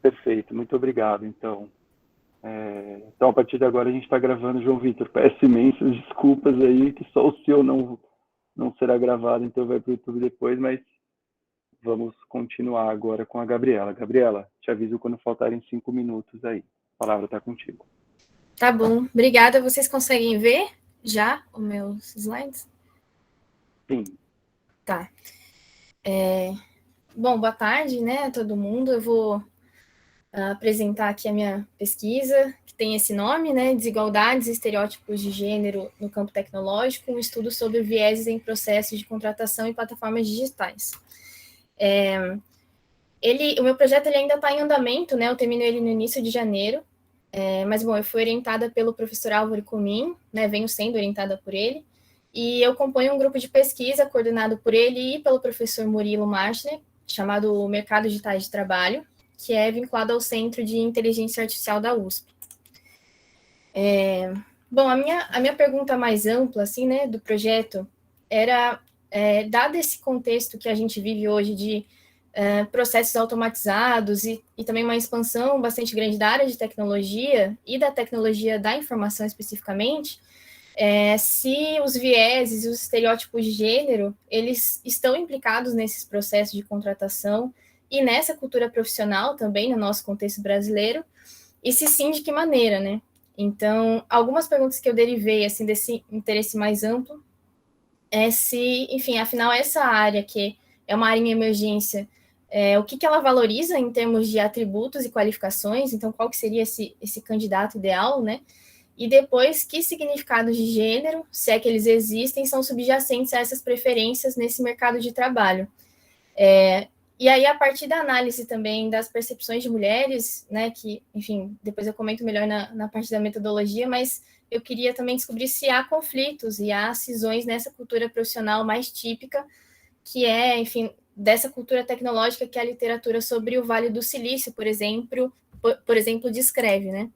Perfeito, muito obrigado. Então, a partir de agora a gente está gravando, João Vitor. Peço imensas desculpas aí, que só o seu não será gravado, então vai para o YouTube depois, mas vamos continuar agora com a Gabriela. Gabriela, te aviso quando faltarem 5 minutos aí. A palavra está contigo. Tá bom, obrigada. Vocês conseguem ver já os meus slides? Sim. Tá. Bom, boa tarde, né, a todo mundo. Eu vou apresentar aqui a minha pesquisa, que tem esse nome, né, Desigualdades e Estereótipos de Gênero no Campo Tecnológico, um estudo sobre vieses em processos de contratação e plataformas digitais. O meu projeto ele ainda está em andamento, né, eu termino ele no início de janeiro, mas, bom, eu fui orientada pelo professor Álvaro Comim, né, venho sendo orientada por ele, e eu componho um grupo de pesquisa coordenado por ele e pelo professor Murilo Marchner, chamado Mercado Digitais de Trabalho, que é vinculado ao Centro de Inteligência Artificial da USP. Bom, a minha pergunta mais ampla, assim, né, do projeto era, dado esse contexto que a gente vive hoje de processos automatizados e também uma expansão bastante grande da área de tecnologia e da tecnologia da informação especificamente, se os vieses e os estereótipos de gênero, eles estão implicados nesses processos de contratação e nessa cultura profissional também, no nosso contexto brasileiro, e se sim, de que maneira, né? Então, algumas perguntas que eu derivei, assim, desse interesse mais amplo, é se, enfim, afinal, essa área que é uma área em emergência, o que ela valoriza em termos de atributos e qualificações, então, qual que seria esse candidato ideal, né? E depois, que significados de gênero, se é que eles existem, são subjacentes a essas preferências nesse mercado de trabalho. E aí, a partir da análise também das percepções de mulheres, né, que, enfim, depois eu comento melhor na parte da metodologia, mas eu queria também descobrir se há conflitos e há cisões nessa cultura profissional mais típica, que é, enfim, dessa cultura tecnológica que a literatura sobre o Vale do Silício, por exemplo, descreve, né?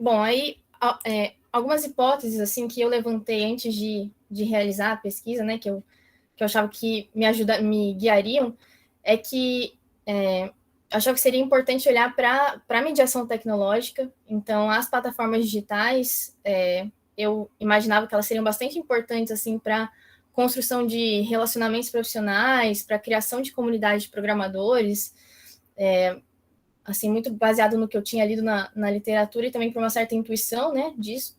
Bom, aí, algumas hipóteses, assim, que eu levantei antes de realizar a pesquisa, né, que eu achava que me guiariam, é que achava que seria importante olhar para a mediação tecnológica. Então, as plataformas digitais, eu imaginava que elas seriam bastante importantes assim para construção de relacionamentos profissionais, para a criação de comunidades de programadores, assim, muito baseado no que eu tinha lido na literatura e também por uma certa intuição, né, disso.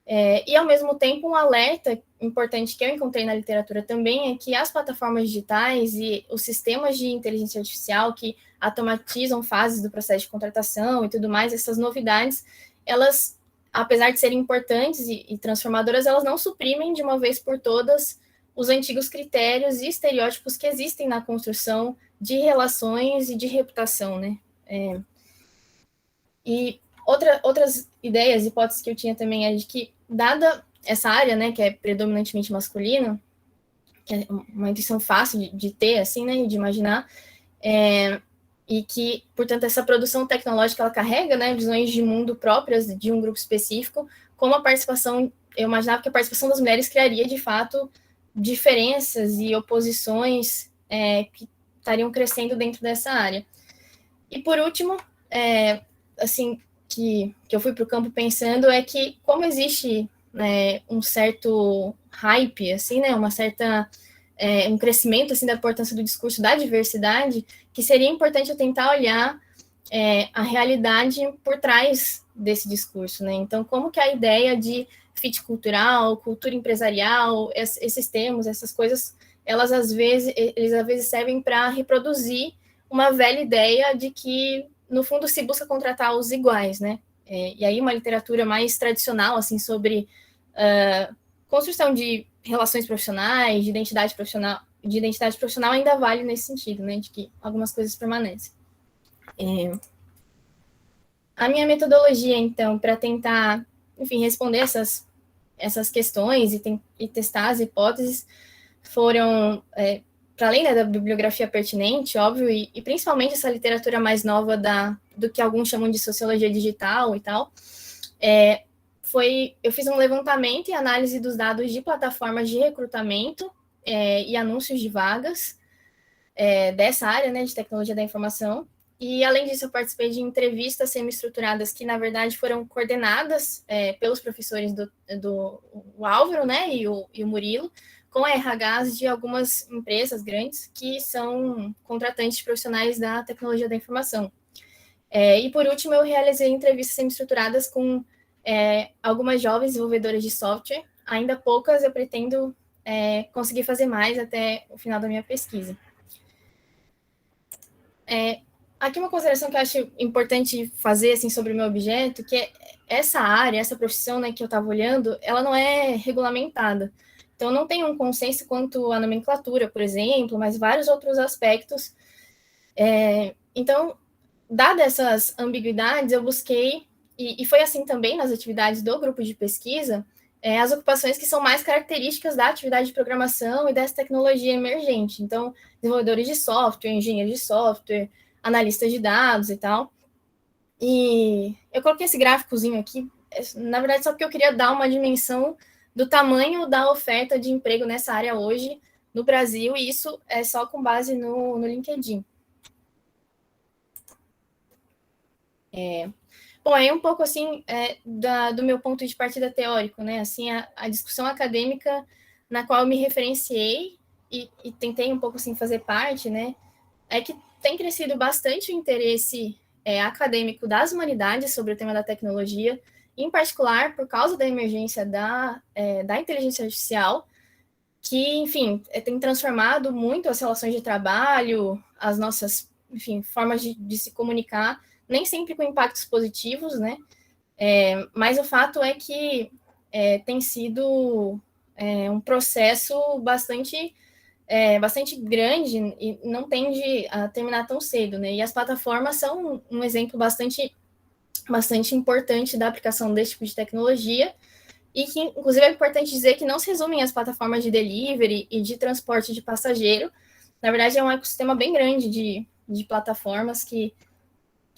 E, ao mesmo tempo, um alerta importante que eu encontrei na literatura também é que as plataformas digitais e os sistemas de inteligência artificial que automatizam fases do processo de contratação e tudo mais, essas novidades, elas, apesar de serem importantes e transformadoras, elas não suprimem de uma vez por todas os antigos critérios e estereótipos que existem na construção de relações e de reputação, né? E outras ideias, hipóteses que eu tinha também é de que, dada essa área, né, que é predominantemente masculina, que é uma intuição fácil de ter, assim, né, de imaginar, e que, portanto, essa produção tecnológica, ela carrega, né, visões de mundo próprias de um grupo específico, como a participação, eu imaginava que a participação das mulheres criaria, de fato, diferenças e oposições que estariam crescendo dentro dessa área. E, por último, assim, que eu fui para o campo pensando é que, como existe um certo hype, assim, né, um crescimento assim da importância do discurso da diversidade, que seria importante eu tentar olhar a realidade por trás desse discurso, né? Então, como que a ideia de fit cultural, cultura empresarial, esses termos, essas coisas, eles às vezes servem para reproduzir uma velha ideia de que, no fundo, se busca contratar os iguais, né? E aí uma literatura mais tradicional, assim, sobre construção de relações profissionais, de identidade profissional ainda vale nesse sentido, né? De que algumas coisas permanecem. A minha metodologia, então, para tentar, enfim, responder essas questões e testar as hipóteses foram, para além da bibliografia pertinente, óbvio, e principalmente essa literatura mais nova do que alguns chamam de sociologia digital e tal, eu fiz um levantamento e análise dos dados de plataformas de recrutamento e anúncios de vagas, dessa área, né, de tecnologia da informação. E, além disso, eu participei de entrevistas semi-estruturadas que, na verdade, foram coordenadas pelos professores do Álvaro, né, e o Murilo, com RHs de algumas empresas grandes que são contratantes de profissionais da tecnologia da informação. E, por último, eu realizei entrevistas semi-estruturadas com algumas jovens desenvolvedoras de software. Ainda poucas, eu pretendo conseguir fazer mais até o final da minha pesquisa. Aqui uma consideração que eu acho importante fazer assim, sobre o meu objeto, que essa área, essa profissão, né, que eu estava olhando, ela não é regulamentada. Então, não tem um consenso quanto à nomenclatura, por exemplo, mas vários outros aspectos. Então, dadas essas ambiguidades, eu busquei, e foi assim também nas atividades do grupo de pesquisa, as ocupações que são mais características da atividade de programação e dessa tecnologia emergente. Então, desenvolvedores de software, engenheiros de software, analistas de dados e tal. E eu coloquei esse gráficozinho aqui, na verdade, só porque eu queria dar uma dimensão do tamanho da oferta de emprego nessa área hoje no Brasil, e isso é só com base no LinkedIn. Bom, aí um pouco assim do meu ponto de partida teórico, né? Assim, a discussão acadêmica na qual eu me referenciei e tentei um pouco assim fazer parte, né? É que tem crescido bastante o interesse acadêmico das humanidades sobre o tema da tecnologia, em particular por causa da emergência da inteligência artificial, que, enfim, tem transformado muito as relações de trabalho, as nossas, enfim, formas de se comunicar, nem sempre com impactos positivos, né? Mas o fato é que tem sido um processo bastante grande e não tende a terminar tão cedo, né? E as plataformas são um exemplo bastante importante da aplicação desse tipo de tecnologia, e que, inclusive, é importante dizer que não se resumem às plataformas de delivery e de transporte de passageiro. Na verdade, é um ecossistema bem grande de plataformas que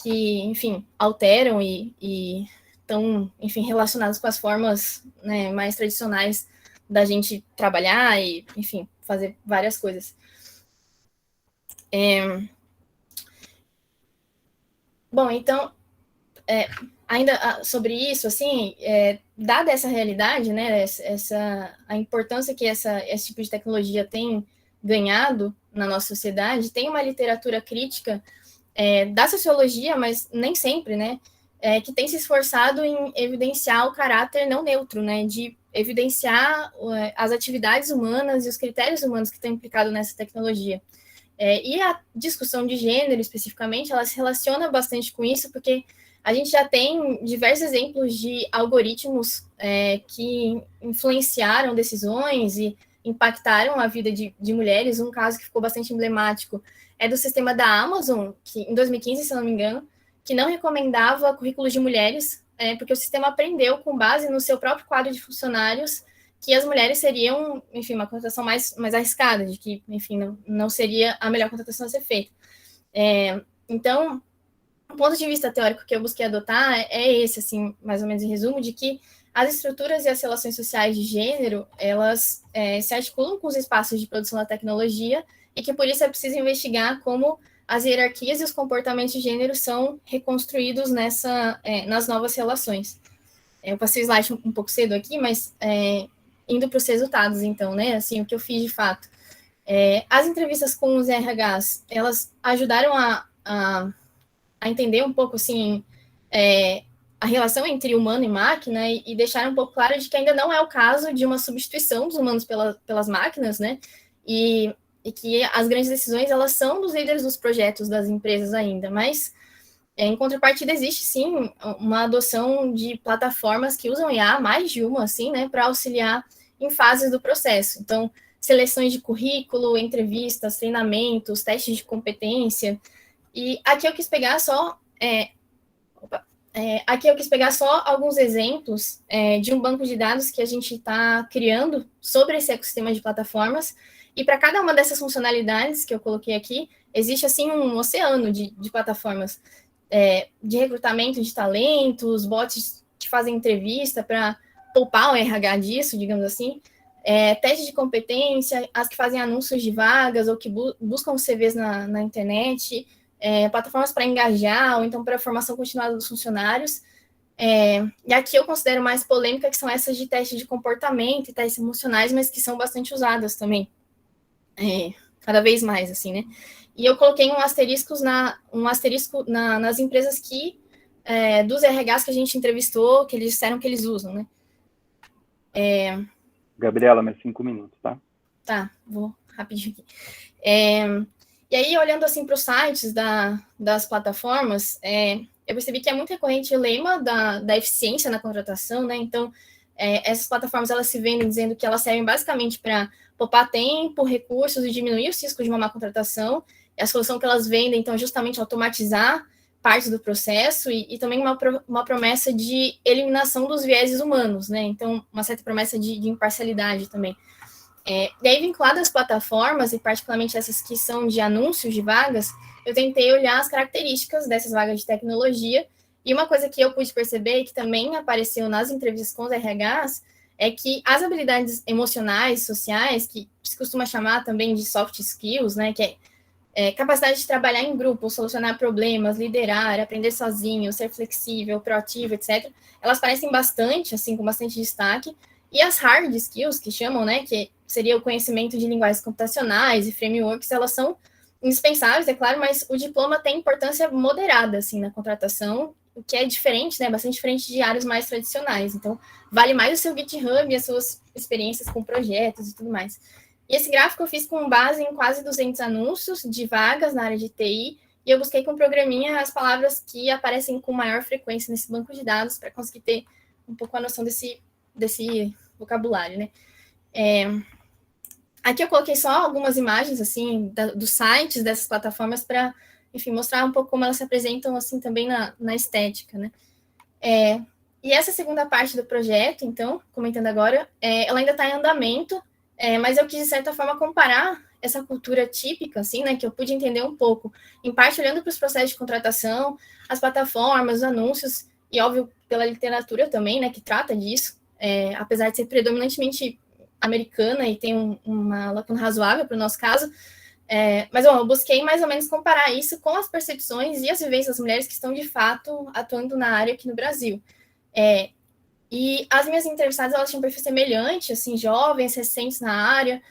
enfim, alteram e estão, enfim, relacionadas com as formas, né, mais tradicionais da gente trabalhar e, enfim, fazer várias coisas. Bom, então, ainda sobre isso, assim, dada essa realidade, né, a importância que esse tipo de tecnologia tem ganhado na nossa sociedade, tem uma literatura crítica da sociologia, mas nem sempre, né, que tem se esforçado em evidenciar o caráter não neutro, né, de evidenciar as atividades humanas e os critérios humanos que estão implicados nessa tecnologia. E a discussão de gênero, especificamente, ela se relaciona bastante com isso, porque a gente já tem diversos exemplos de algoritmos que influenciaram decisões e impactaram a vida de mulheres. Um caso que ficou bastante emblemático é do sistema da Amazon, que em 2015, se não me engano, que não recomendava currículos de mulheres, porque o sistema aprendeu, com base no seu próprio quadro de funcionários, que as mulheres seriam, enfim, uma contratação mais arriscada, de que, enfim, não seria a melhor contratação a ser feita. Então, o ponto de vista teórico que eu busquei adotar é esse, assim, mais ou menos em resumo, de que as estruturas e as relações sociais de gênero, elas se articulam com os espaços de produção da tecnologia, e que por isso é preciso investigar como as hierarquias e os comportamentos de gênero são reconstruídos nas novas relações. Eu passei o slide um pouco cedo aqui, mas indo para os resultados, então, né, assim, o que eu fiz de fato. As entrevistas com os RHs, elas ajudaram a entender um pouco, assim, a relação entre humano e máquina, e deixaram um pouco claro de que ainda não é o caso de uma substituição dos humanos pelas máquinas, né, e que as grandes decisões, elas são dos líderes dos projetos das empresas ainda, mas, em contrapartida, existe, sim, uma adoção de plataformas que usam IA, mais de uma, assim, né, para auxiliar em fases do processo. Então, seleções de currículo, entrevistas, treinamentos, testes de competência. E aqui eu quis pegar só alguns exemplos de um banco de dados que a gente está criando sobre esse ecossistema de plataformas, e para cada uma dessas funcionalidades que eu coloquei aqui, existe, assim, um oceano de plataformas de recrutamento de talentos, bots que fazem entrevista para poupar o RH disso, digamos assim, teste de competência, as que fazem anúncios de vagas ou que buscam CVs na internet, plataformas para engajar ou então para a formação continuada dos funcionários. E aqui eu considero mais polêmica, que são essas de teste de comportamento e testes emocionais, mas que são bastante usadas também, cada vez mais, assim, né? E eu coloquei um asterisco nas empresas dos RHs que a gente entrevistou, que eles disseram que eles usam, né? Gabriela, mais 5 minutos, tá? Tá, vou rapidinho aqui. E aí, olhando assim para os sites das plataformas, eu percebi que é muito recorrente o lema da eficiência na contratação, né? Então, essas plataformas, elas se vendem dizendo que elas servem basicamente para poupar tempo, recursos e diminuir o risco de uma má contratação. E a solução que elas vendem, então, é justamente automatizar parte do processo e também uma promessa de eliminação dos vieses humanos, né? Então, uma certa promessa de imparcialidade também. E aí, vinculado às plataformas, e particularmente essas que são de anúncios de vagas, eu tentei olhar as características dessas vagas de tecnologia, e uma coisa que eu pude perceber, que também apareceu nas entrevistas com os RHs, é que as habilidades emocionais, sociais, que se costuma chamar também de soft skills, né, que é capacidade de trabalhar em grupo, solucionar problemas, liderar, aprender sozinho, ser flexível, proativo, etc., elas parecem bastante, assim, com bastante destaque. E as hard skills, que chamam, né, que seria o conhecimento de linguagens computacionais e frameworks, elas são indispensáveis, é claro, mas o diploma tem importância moderada, assim, na contratação, o que é diferente, né, bastante diferente de áreas mais tradicionais. Então, vale mais o seu GitHub e as suas experiências com projetos e tudo mais. E esse gráfico eu fiz com base em quase 200 anúncios de vagas na área de TI, e eu busquei com o programinha as palavras que aparecem com maior frequência nesse banco de dados, para conseguir ter um pouco a noção desse vocabulário, né? Aqui eu coloquei só algumas imagens, assim, dos sites dessas plataformas para, enfim, mostrar um pouco como elas se apresentam, assim, também na estética, né? E essa segunda parte do projeto, então, comentando agora, ela ainda está em andamento, mas eu quis, de certa forma, comparar essa cultura típica, assim, né, que eu pude entender um pouco, em parte olhando para os processos de contratação, as plataformas, os anúncios, e, óbvio, pela literatura também, né, que trata disso, apesar de ser predominantemente americana e tem uma lacuna razoável para o nosso caso, mas bom, eu busquei mais ou menos comparar isso com as percepções e as vivências das mulheres que estão, de fato, atuando na área aqui no Brasil. E as minhas entrevistadas, elas tinham um perfil semelhante, assim, jovens, recentes na área,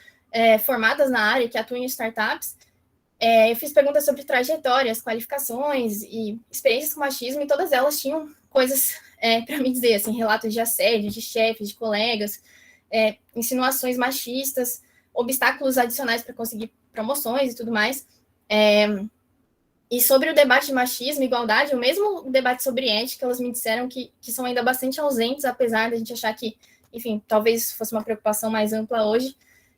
formadas na área, que atuam em startups. Eu fiz perguntas sobre trajetórias, qualificações e experiências com machismo, e todas elas tinham coisas para me dizer, assim, relatos de assédio, de chefes, de colegas, insinuações machistas, obstáculos adicionais para conseguir promoções e tudo mais. E sobre o debate de machismo e igualdade, o mesmo debate sobre ética, elas me disseram que são ainda bastante ausentes, apesar da gente achar que, enfim, talvez fosse uma preocupação mais ampla hoje.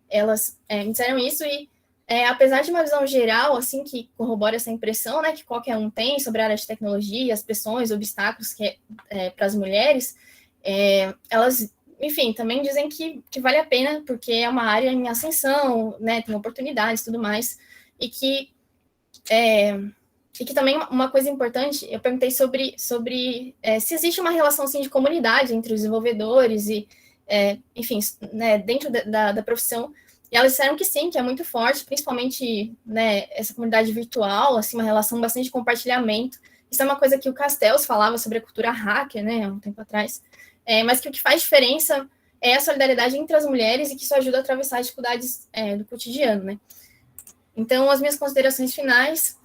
Elas me disseram isso e, apesar de uma visão geral, assim, que corrobora essa impressão, né, que qualquer um tem sobre a área de tecnologia, as pressões, obstáculos que para as mulheres, elas, enfim, também dizem que vale a pena, porque é uma área em ascensão, né, tem oportunidades e tudo mais, e que também uma coisa importante, eu perguntei sobre se existe uma relação assim, de comunidade entre os desenvolvedores e, enfim, né, dentro da profissão, e elas disseram que sim, que é muito forte, principalmente, né, essa comunidade virtual, assim, uma relação bastante de compartilhamento. Isso é uma coisa que o Castells falava sobre a cultura hacker, né, há um tempo atrás, mas que o que faz diferença é a solidariedade entre as mulheres e que isso ajuda a atravessar as dificuldades do cotidiano, né. Então, as minhas considerações finais,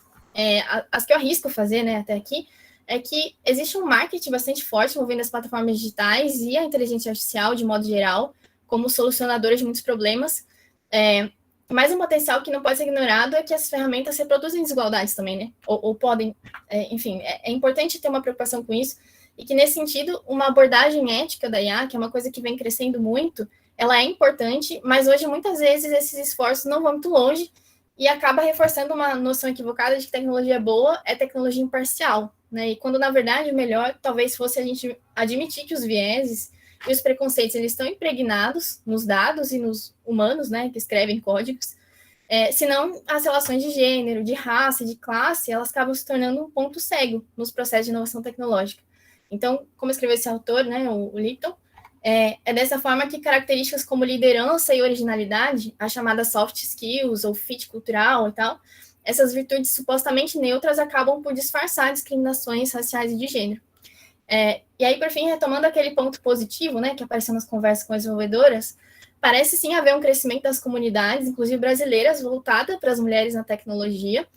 as que eu arrisco fazer, né, até aqui, é que existe um marketing bastante forte envolvendo as plataformas digitais e a inteligência artificial, de modo geral, como solucionadoras de muitos problemas, mas um potencial que não pode ser ignorado é que as ferramentas reproduzem desigualdades também, né, ou podem, enfim, é importante ter uma preocupação com isso, e que, nesse sentido, uma abordagem ética da IA, que é uma coisa que vem crescendo muito, ela é importante, mas hoje, muitas vezes, esses esforços não vão muito longe, e acaba reforçando uma noção equivocada de que tecnologia boa é tecnologia imparcial, né? E quando, na verdade, o melhor talvez fosse a gente admitir que os vieses e os preconceitos eles estão impregnados nos dados e nos humanos, né, que escrevem códigos, senão as relações de gênero, de raça, de classe, elas acabam se tornando um ponto cego nos processos de inovação tecnológica. Então, como escreveu esse autor, né, o Lipton, É dessa forma que características como liderança e originalidade, a chamada soft skills ou fit cultural e tal, essas virtudes supostamente neutras acabam por disfarçar discriminações raciais e de gênero. E aí, por fim, retomando aquele ponto positivo, né, que apareceu nas conversas com as desenvolvedoras, parece sim haver um crescimento das comunidades, inclusive brasileiras, voltada para as mulheres na tecnologia.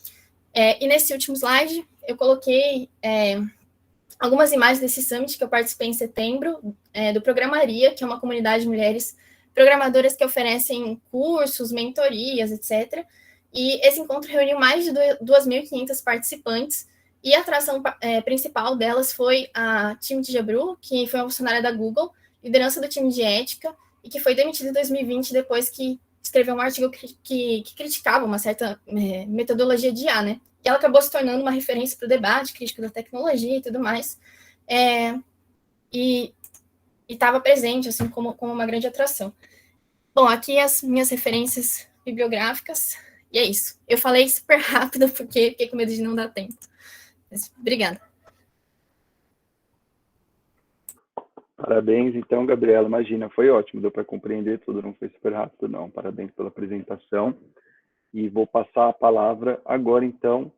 E nesse último slide, eu coloquei algumas imagens desse summit que eu participei em setembro, do Programaria, que é uma comunidade de mulheres programadoras que oferecem cursos, mentorias, etc. E esse encontro reuniu mais de 2.500 participantes, e a atração principal delas foi a Timothy Jabru, que foi uma funcionária da Google, liderança do time de ética, e que foi demitida em 2020 depois que escreveu um artigo que criticava uma certa metodologia de IA, né? E ela acabou se tornando uma referência para o debate crítico da tecnologia e tudo mais. E estava presente, assim, como uma grande atração. Bom, aqui as minhas referências bibliográficas, e é isso. Eu falei super rápido, porque fiquei com medo de não dar tempo. Mas, obrigada. Parabéns, então, Gabriela. Imagina, foi ótimo, deu para compreender tudo, não foi super rápido, não. Parabéns pela apresentação. E vou passar a palavra agora, então.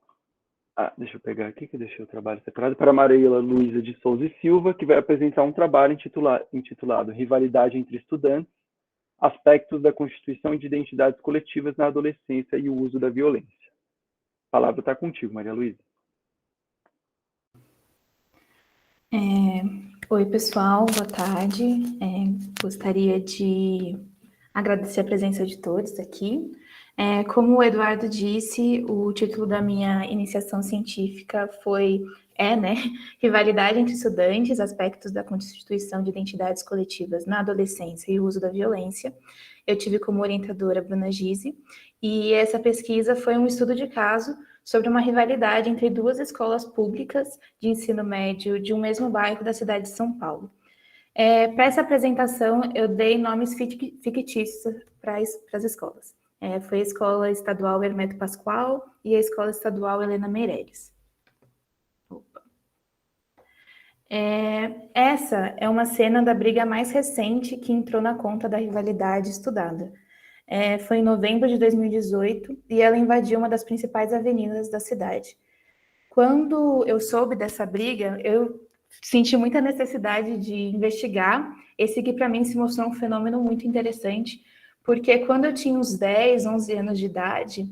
Deixa eu pegar aqui, que eu deixei o trabalho separado, para a Marília Luísa de Souza e Silva, que vai apresentar um trabalho intitulado Rivalidade entre Estudantes, Aspectos da Constituição de Identidades Coletivas na Adolescência e o Uso da Violência. A palavra está contigo, Maria Luísa. Oi, pessoal, boa tarde. Gostaria de agradecer a presença de todos aqui. Como o Eduardo disse, o título da minha iniciação científica né, Rivalidade entre Estudantes, Aspectos da Constituição de Identidades Coletivas na Adolescência e o Uso da Violência. Eu tive como orientadora a Bruna Gise, e essa pesquisa foi um estudo de caso sobre uma rivalidade entre duas escolas públicas de ensino médio de um mesmo bairro da cidade de São Paulo. Para essa apresentação, eu dei nomes fictícios para as escolas. Foi a Escola Estadual Hermeto Pascoal e a Escola Estadual Helena Meireles. Essa é uma cena da briga mais recente que entrou na conta da rivalidade estudada. Foi em novembro de 2018 e ela invadiu uma das principais avenidas da cidade. Quando eu soube dessa briga, eu senti muita necessidade de investigar esse que para mim se mostrou um fenômeno muito interessante, porque quando eu tinha uns 10, 11 anos de idade,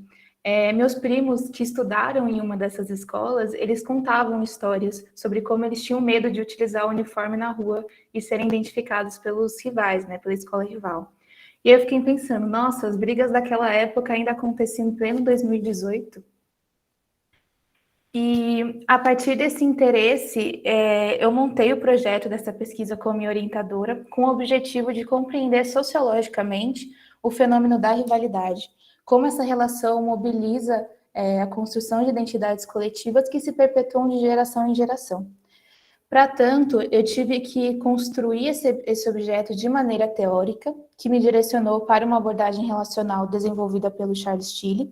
meus primos que estudaram em uma dessas escolas, eles contavam histórias sobre como eles tinham medo de utilizar o uniforme na rua e serem identificados pelos rivais, né, pela escola rival. E eu fiquei pensando, nossa, as brigas daquela época ainda aconteciam em pleno 2018. E a partir desse interesse, eu montei o projeto dessa pesquisa com minha orientadora, com o objetivo de compreender sociologicamente o fenômeno da rivalidade, como essa relação mobiliza a construção de identidades coletivas que se perpetuam de geração em geração. Para tanto, eu tive que construir esse objeto de maneira teórica, que me direcionou para uma abordagem relacional desenvolvida pelo Charles Tilly,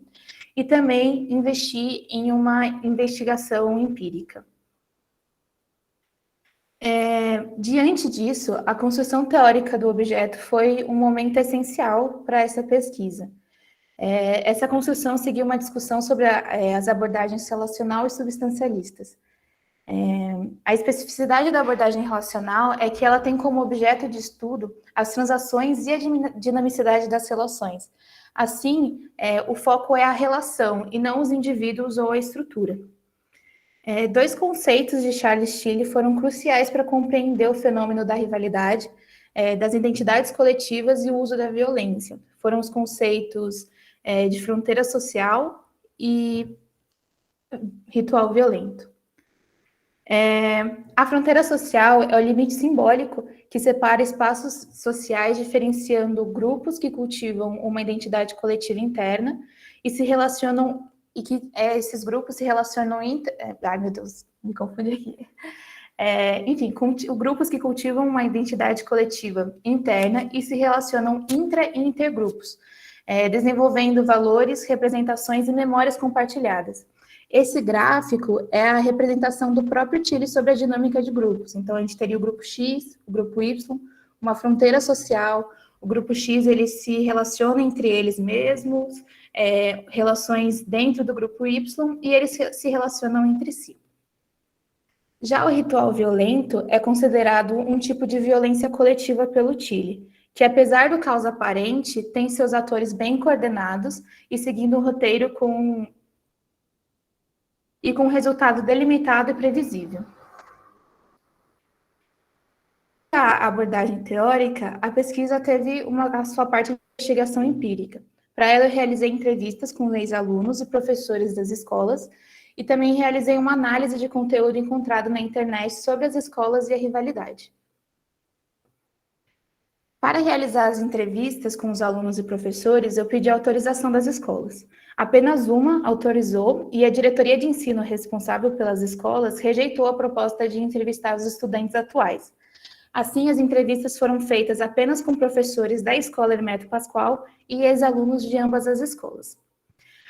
e também investi em uma investigação empírica. Diante disso, a construção teórica do objeto foi um momento essencial para essa pesquisa. Essa construção seguiu uma discussão sobre as abordagens relacional e substancialistas. A especificidade da abordagem relacional é que ela tem como objeto de estudo as transações e a dinamicidade das relações. Assim, o foco é a relação e não os indivíduos ou a estrutura. Dois conceitos de Charles Tilly foram cruciais para compreender o fenômeno da rivalidade, das identidades coletivas e o uso da violência. Foram os conceitos de fronteira social e ritual violento. A fronteira social é o limite simbólico que separa espaços sociais, diferenciando grupos que cultivam uma identidade coletiva interna e se relacionam, e que esses grupos se relacionam ai, meu Deus, me confundi aqui. Enfim, grupos que cultivam uma identidade coletiva interna e se relacionam intra e intergrupos, desenvolvendo valores, representações e memórias compartilhadas. Esse gráfico é a representação do próprio Tilly sobre a dinâmica de grupos. Então, a gente teria o grupo X, o grupo Y, uma fronteira social. O grupo X, ele se relaciona entre eles mesmos, relações dentro do grupo Y, e eles se relacionam entre si. Já o ritual violento é considerado um tipo de violência coletiva pelo Tilly, que apesar do caos aparente, tem seus atores bem coordenados e seguindo um roteiro com um resultado delimitado e previsível. A abordagem teórica, a pesquisa teve a sua parte de investigação empírica. Para ela, eu realizei entrevistas com ex-alunos e professores das escolas e também realizei uma análise de conteúdo encontrado na internet sobre as escolas e a rivalidade. Para realizar as entrevistas com os alunos e professores, eu pedi a autorização das escolas. Apenas uma autorizou e a diretoria de ensino responsável pelas escolas rejeitou a proposta de entrevistar os estudantes atuais. Assim, as entrevistas foram feitas apenas com professores da Escola Hermeto Pascoal e ex-alunos de ambas as escolas.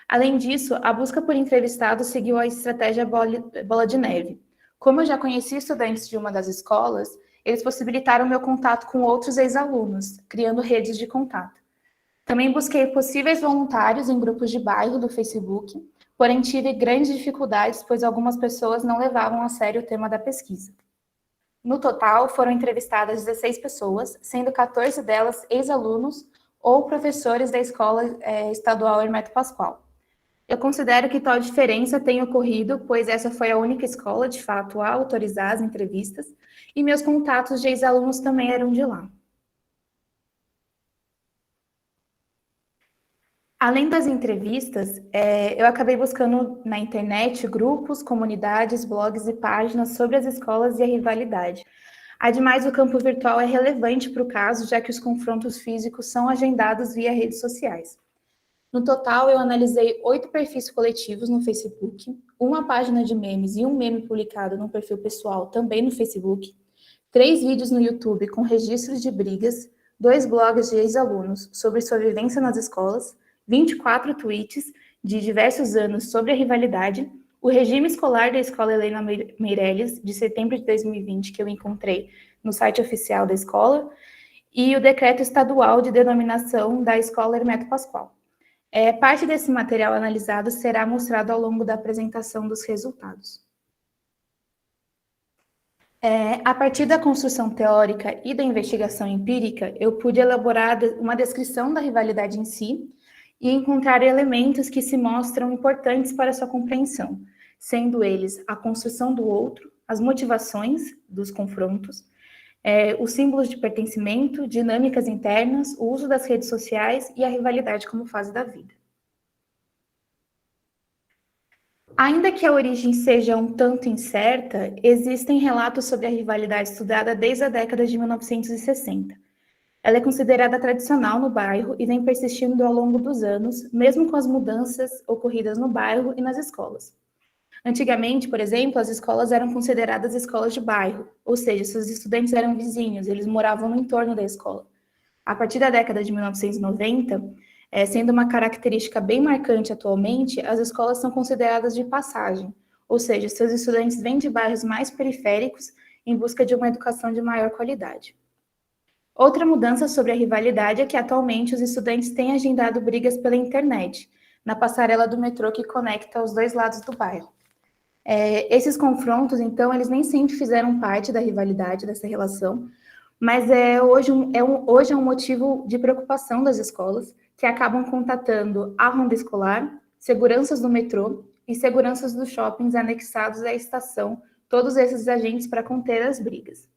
Além disso, a busca por entrevistados seguiu a estratégia bola de neve. Como eu já conheci estudantes de uma das escolas, eles possibilitaram meu contato com outros ex-alunos, criando redes de contato. Também busquei possíveis voluntários em grupos de bairro do Facebook, porém tive grandes dificuldades, pois algumas pessoas não levavam a sério o tema da pesquisa. No total, foram entrevistadas 16 pessoas, sendo 14 delas ex-alunos ou professores da Escola Estadual Hermeto Pascoal. Eu considero que tal diferença tenha ocorrido, pois essa foi a única escola, de fato, a autorizar as entrevistas, e meus contatos de ex-alunos também eram de lá. Além das entrevistas, eu acabei buscando na internet grupos, comunidades, blogs e páginas sobre as escolas e a rivalidade. Ademais, o campo virtual é relevante para o caso, já que os confrontos físicos são agendados via redes sociais. No total, eu analisei 8 perfis coletivos no Facebook, uma página de memes e um meme publicado no perfil pessoal também no Facebook, 3 vídeos no YouTube com registros de brigas, 2 blogs de ex-alunos sobre sua vivência nas escolas, 24 tweets de diversos anos sobre a rivalidade, o regime escolar da Escola Helena Meirelles, de setembro de 2020, que eu encontrei no site oficial da escola, e o decreto estadual de denominação da Escola Hermeto Pascoal. Parte desse material analisado será mostrado ao longo da apresentação dos resultados. A partir da construção teórica e da investigação empírica, eu pude elaborar uma descrição da rivalidade em si e encontrar elementos que se mostram importantes para sua compreensão, sendo eles a construção do outro, as motivações dos confrontos, os símbolos de pertencimento, dinâmicas internas, o uso das redes sociais e a rivalidade como fase da vida. Ainda que a origem seja um tanto incerta, existem relatos sobre a rivalidade estudada desde a década de 1960. Ela é considerada tradicional no bairro e vem persistindo ao longo dos anos, mesmo com as mudanças ocorridas no bairro e nas escolas. Antigamente, por exemplo, as escolas eram consideradas escolas de bairro, ou seja, seus estudantes eram vizinhos, eles moravam no entorno da escola. A partir da década de 1990, sendo uma característica bem marcante atualmente, as escolas são consideradas de passagem, ou seja, seus estudantes vêm de bairros mais periféricos em busca de uma educação de maior qualidade. Outra mudança sobre a rivalidade é que atualmente os estudantes têm agendado brigas pela internet, na passarela do metrô que conecta os dois lados do bairro. Esses confrontos, então, eles nem sempre fizeram parte da rivalidade, dessa relação, mas hoje é um motivo de preocupação das escolas, que acabam contatando a ronda escolar, seguranças do metrô e seguranças dos shoppings anexados à estação, todos esses agentes para conter as brigas.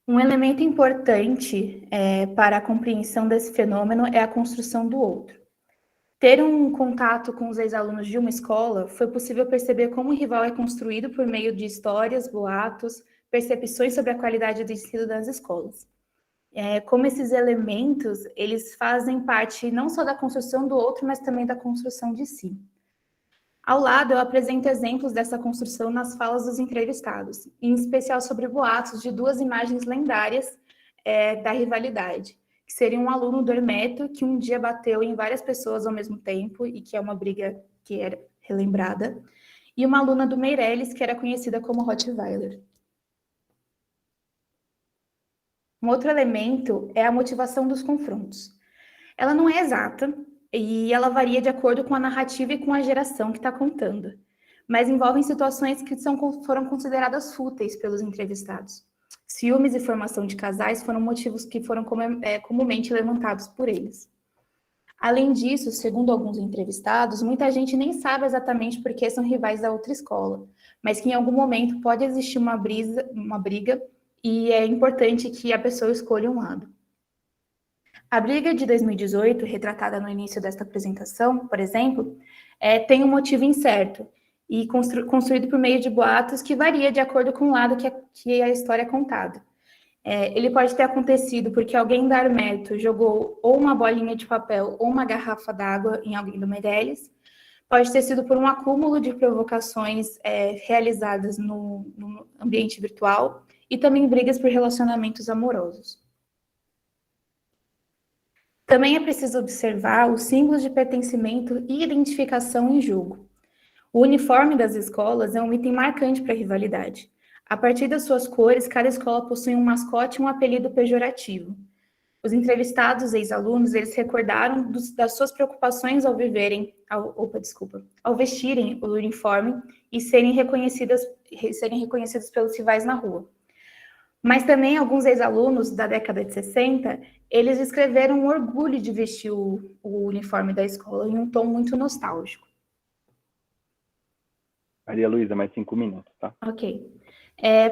Um elemento importante para a compreensão desse fenômeno é a construção do outro. Ter um contato com os ex-alunos de uma escola foi possível perceber como o rival é construído por meio de histórias, boatos, percepções sobre a qualidade do ensino das escolas. Como esses elementos, eles fazem parte não só da construção do outro, mas também da construção de si. Ao lado, eu apresento exemplos dessa construção nas falas dos entrevistados, em especial sobre boatos de 2 imagens lendárias da rivalidade, que seria um aluno do Hermeto que um dia bateu em várias pessoas ao mesmo tempo, e que é uma briga que era relembrada, e uma aluna do Meirelles, que era conhecida como Rottweiler. Um outro elemento é a motivação dos confrontos. Ela não é exata e ela varia de acordo com a narrativa e com a geração que está contando, mas envolvem situações que foram consideradas fúteis pelos entrevistados. Ciúmes e formação de casais foram motivos que foram comumente levantados por eles. Além disso, segundo alguns entrevistados, muita gente nem sabe exatamente por que são rivais da outra escola, mas que em algum momento pode existir uma briga e é importante que a pessoa escolha um lado. A briga de 2018, retratada no início desta apresentação, por exemplo, tem um motivo incerto e construído por meio de boatos que varia de acordo com o lado que a história é contada. Ele pode ter acontecido porque alguém da Armeto jogou ou uma bolinha de papel ou uma garrafa d'água em alguém do Meirelles. Pode ter sido por um acúmulo de provocações realizadas no ambiente virtual e também brigas por relacionamentos amorosos. Também é preciso observar os símbolos de pertencimento e identificação em jogo. O uniforme das escolas é um item marcante para a rivalidade. A partir das suas cores, cada escola possui um mascote e um apelido pejorativo. Os entrevistados ex-alunos, eles recordaram das suas preocupações ao vestirem o uniforme e serem reconhecidos pelos rivais na rua. Mas também alguns ex-alunos da década de 60, eles escreveram um orgulho de vestir o uniforme da escola em um tom muito nostálgico. Maria Luísa, mais 5 minutos, tá? Ok.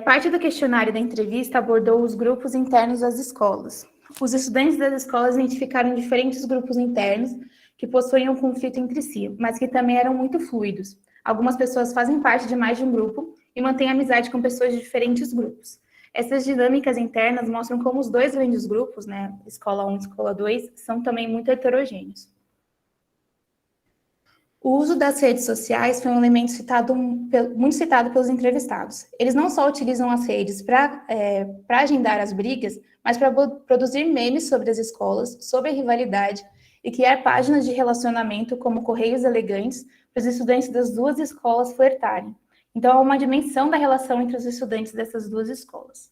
Parte do questionário da entrevista abordou os grupos internos das escolas. Os estudantes das escolas identificaram diferentes grupos internos que possuíam um conflito entre si, mas que também eram muito fluidos. Algumas pessoas fazem parte de mais de um grupo e mantêm amizade com pessoas de diferentes grupos. Essas dinâmicas internas mostram como os dois grandes grupos, né, Escola 1 e Escola 2, são também muito heterogêneos. O uso das redes sociais foi um elemento muito citado pelos entrevistados. Eles não só utilizam as redes para agendar as brigas, mas para produzir memes sobre as escolas, sobre a rivalidade e criar páginas de relacionamento como correios elegantes para os estudantes das duas escolas flertarem. Então, há uma dimensão da relação entre os estudantes dessas duas escolas.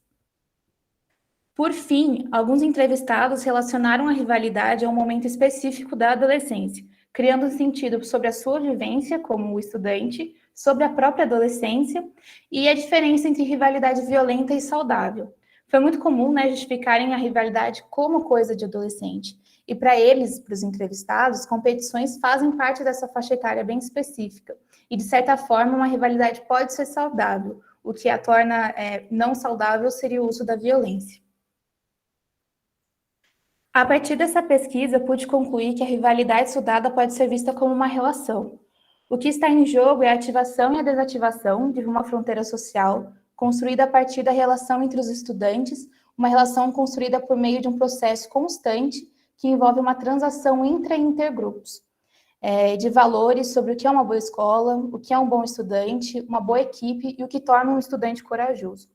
Por fim, alguns entrevistados relacionaram a rivalidade a um momento específico da adolescência, criando um sentido sobre a sua vivência como estudante, sobre a própria adolescência e a diferença entre rivalidade violenta e saudável. Foi muito comum, né, justificarem a rivalidade como coisa de adolescente. E para eles, para os entrevistados, competições fazem parte dessa faixa etária bem específica. E, de certa forma, uma rivalidade pode ser saudável. O que a torna não saudável seria o uso da violência. A partir dessa pesquisa, pude concluir que a rivalidade estudada pode ser vista como uma relação. O que está em jogo é a ativação e a desativação de uma fronteira social construída a partir da relação entre os estudantes, uma relação construída por meio de um processo constante que envolve uma transação intra- e intergrupos, de valores sobre o que é uma boa escola, o que é um bom estudante, uma boa equipe e o que torna um estudante corajoso.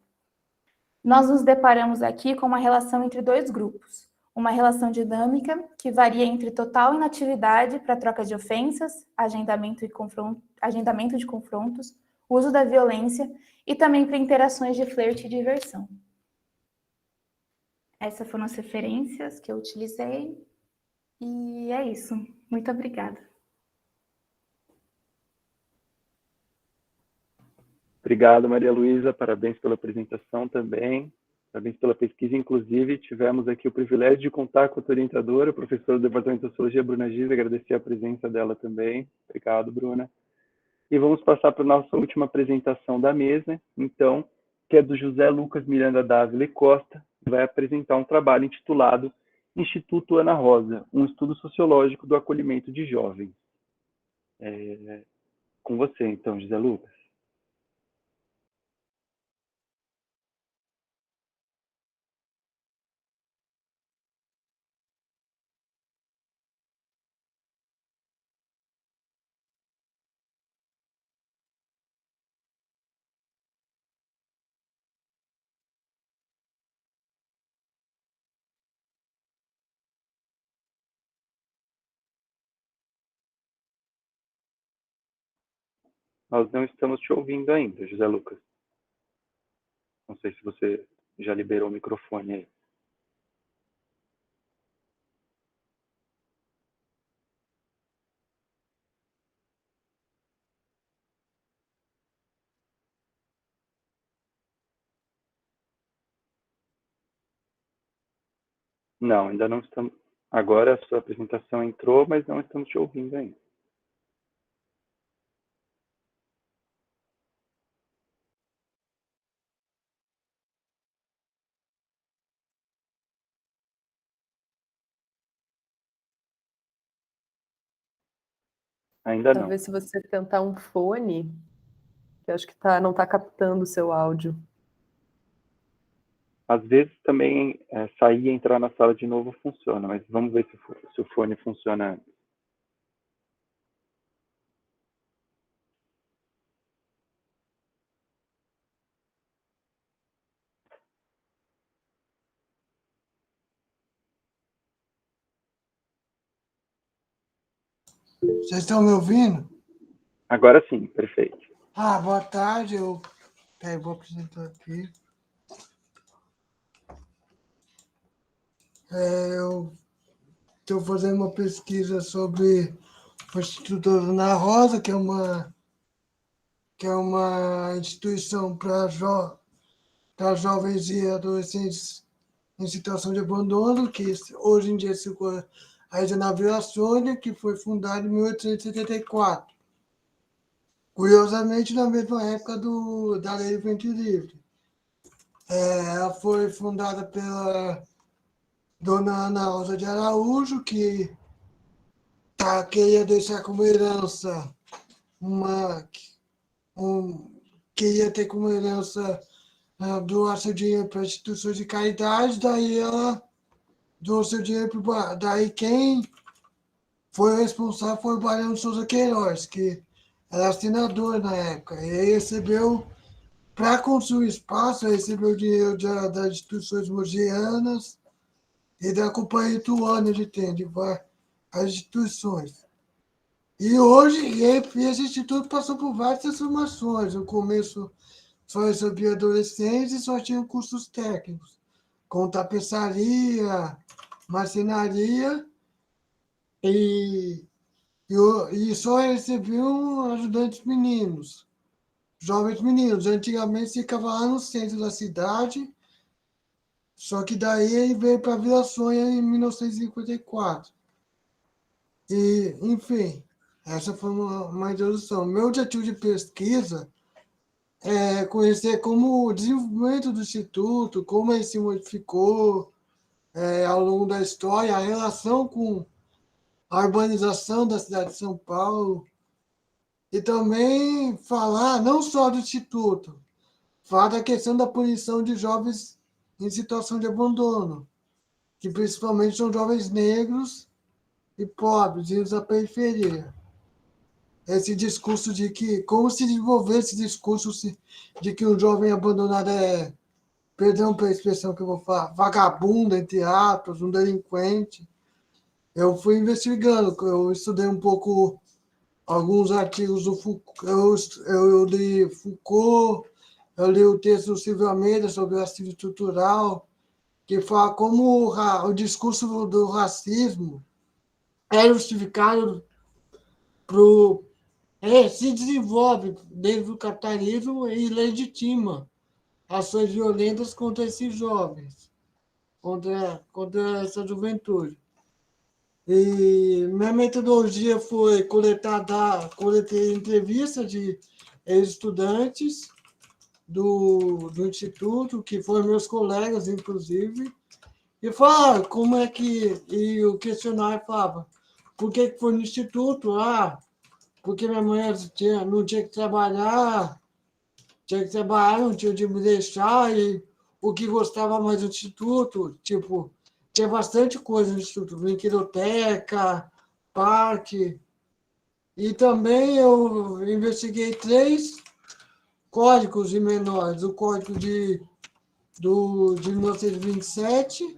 Nós nos deparamos aqui com uma relação entre dois grupos, uma relação dinâmica que varia entre total inatividade para troca de ofensas, agendamento de confrontos, uso da violência e também para interações de flerte e diversão. Essas foram as referências que eu utilizei e é isso. Muito obrigada. Obrigado, Maria Luísa. Parabéns pela apresentação também. Parabéns pela pesquisa. Inclusive, tivemos aqui o privilégio de contar com a tua orientadora, professora do Departamento de Sociologia, Bruna Giz. Agradecer a presença dela também. Obrigado, Bruna. E vamos passar para a nossa última apresentação da mesa, então, que é do José Lucas Miranda Dávila e Costa, que vai apresentar um trabalho intitulado Instituto Ana Rosa, um estudo sociológico do acolhimento de jovens. Com você, então, José Lucas. Nós não estamos te ouvindo ainda, José Lucas. Não sei se você já liberou o microfone aí. Não, ainda não estamos. Agora a sua apresentação entrou, mas não estamos te ouvindo ainda. Ainda não. Talvez se você tentar um fone, que eu acho que não está captando o seu áudio. Às vezes também sair e entrar na sala de novo funciona, mas vamos ver se o fone funciona antes. Vocês estão me ouvindo? Agora sim, perfeito. Boa tarde. Eu vou apresentar aqui. Eu estou fazendo uma pesquisa sobre o Instituto Ana Rosa, que é uma instituição para jovens e adolescentes em situação de abandono, que hoje em dia se encontra ainda na Vila Sônia, que foi fundada em 1874. Curiosamente, na mesma época da Lei do Ventre Livre. Ela foi fundada pela dona Ana Rosa de Araújo, que queria deixar como herança queria ter como herança doar seu dinheiro para instituições de caridade, daí ela doou seu dinheiro para. Daí quem foi o responsável foi o Barão de Souza Queiroz, que era senador na época. E aí recebeu, para construir espaço, recebeu dinheiro das instituições mogianas e da Companhia Ituana de Trem, as instituições. E hoje, esse instituto passou por várias transformações. No começo, só recebia adolescentes e só tinha cursos técnicos, com tapeçaria, marcenaria, e só recebiam ajudantes meninos, jovens meninos. Antigamente ficava lá no centro da cidade, só que daí ele veio para Vila Sônia em 1954. E, enfim, essa foi uma introdução. Meu objetivo de pesquisa é conhecer como o desenvolvimento do Instituto, como ele se modificou ao longo da história, a relação com a urbanização da cidade de São Paulo, e também falar não só do Instituto, falar da questão da punição de jovens em situação de abandono, que principalmente são jovens negros e pobres, e da periferia. Esse discurso de que, como se desenvolver esse discurso de que um jovem abandonado é, perdão pela expressão que eu vou falar, vagabundo, entre aspas, um delinquente. Eu fui investigando, eu estudei um pouco alguns artigos do Foucault, eu li Foucault, eu li o texto do Silvio Almeida sobre o racismo estrutural, que fala como o discurso do racismo é justificado se desenvolve dentro do capitalismo e legitima ações violentas contra esses jovens, contra essa juventude. E minha metodologia foi coletei entrevistas de estudantes do Instituto, que foram meus colegas, inclusive, e falar como é que... E o questionário falava, por que foi no Instituto? Porque minha mãe não tinha que trabalhar, não tinha de me deixar, e o que gostava mais do Instituto, tipo, tinha bastante coisa no Instituto, brinquedoteca, parque, e também eu investiguei 3 códigos de menores, o código de 1927,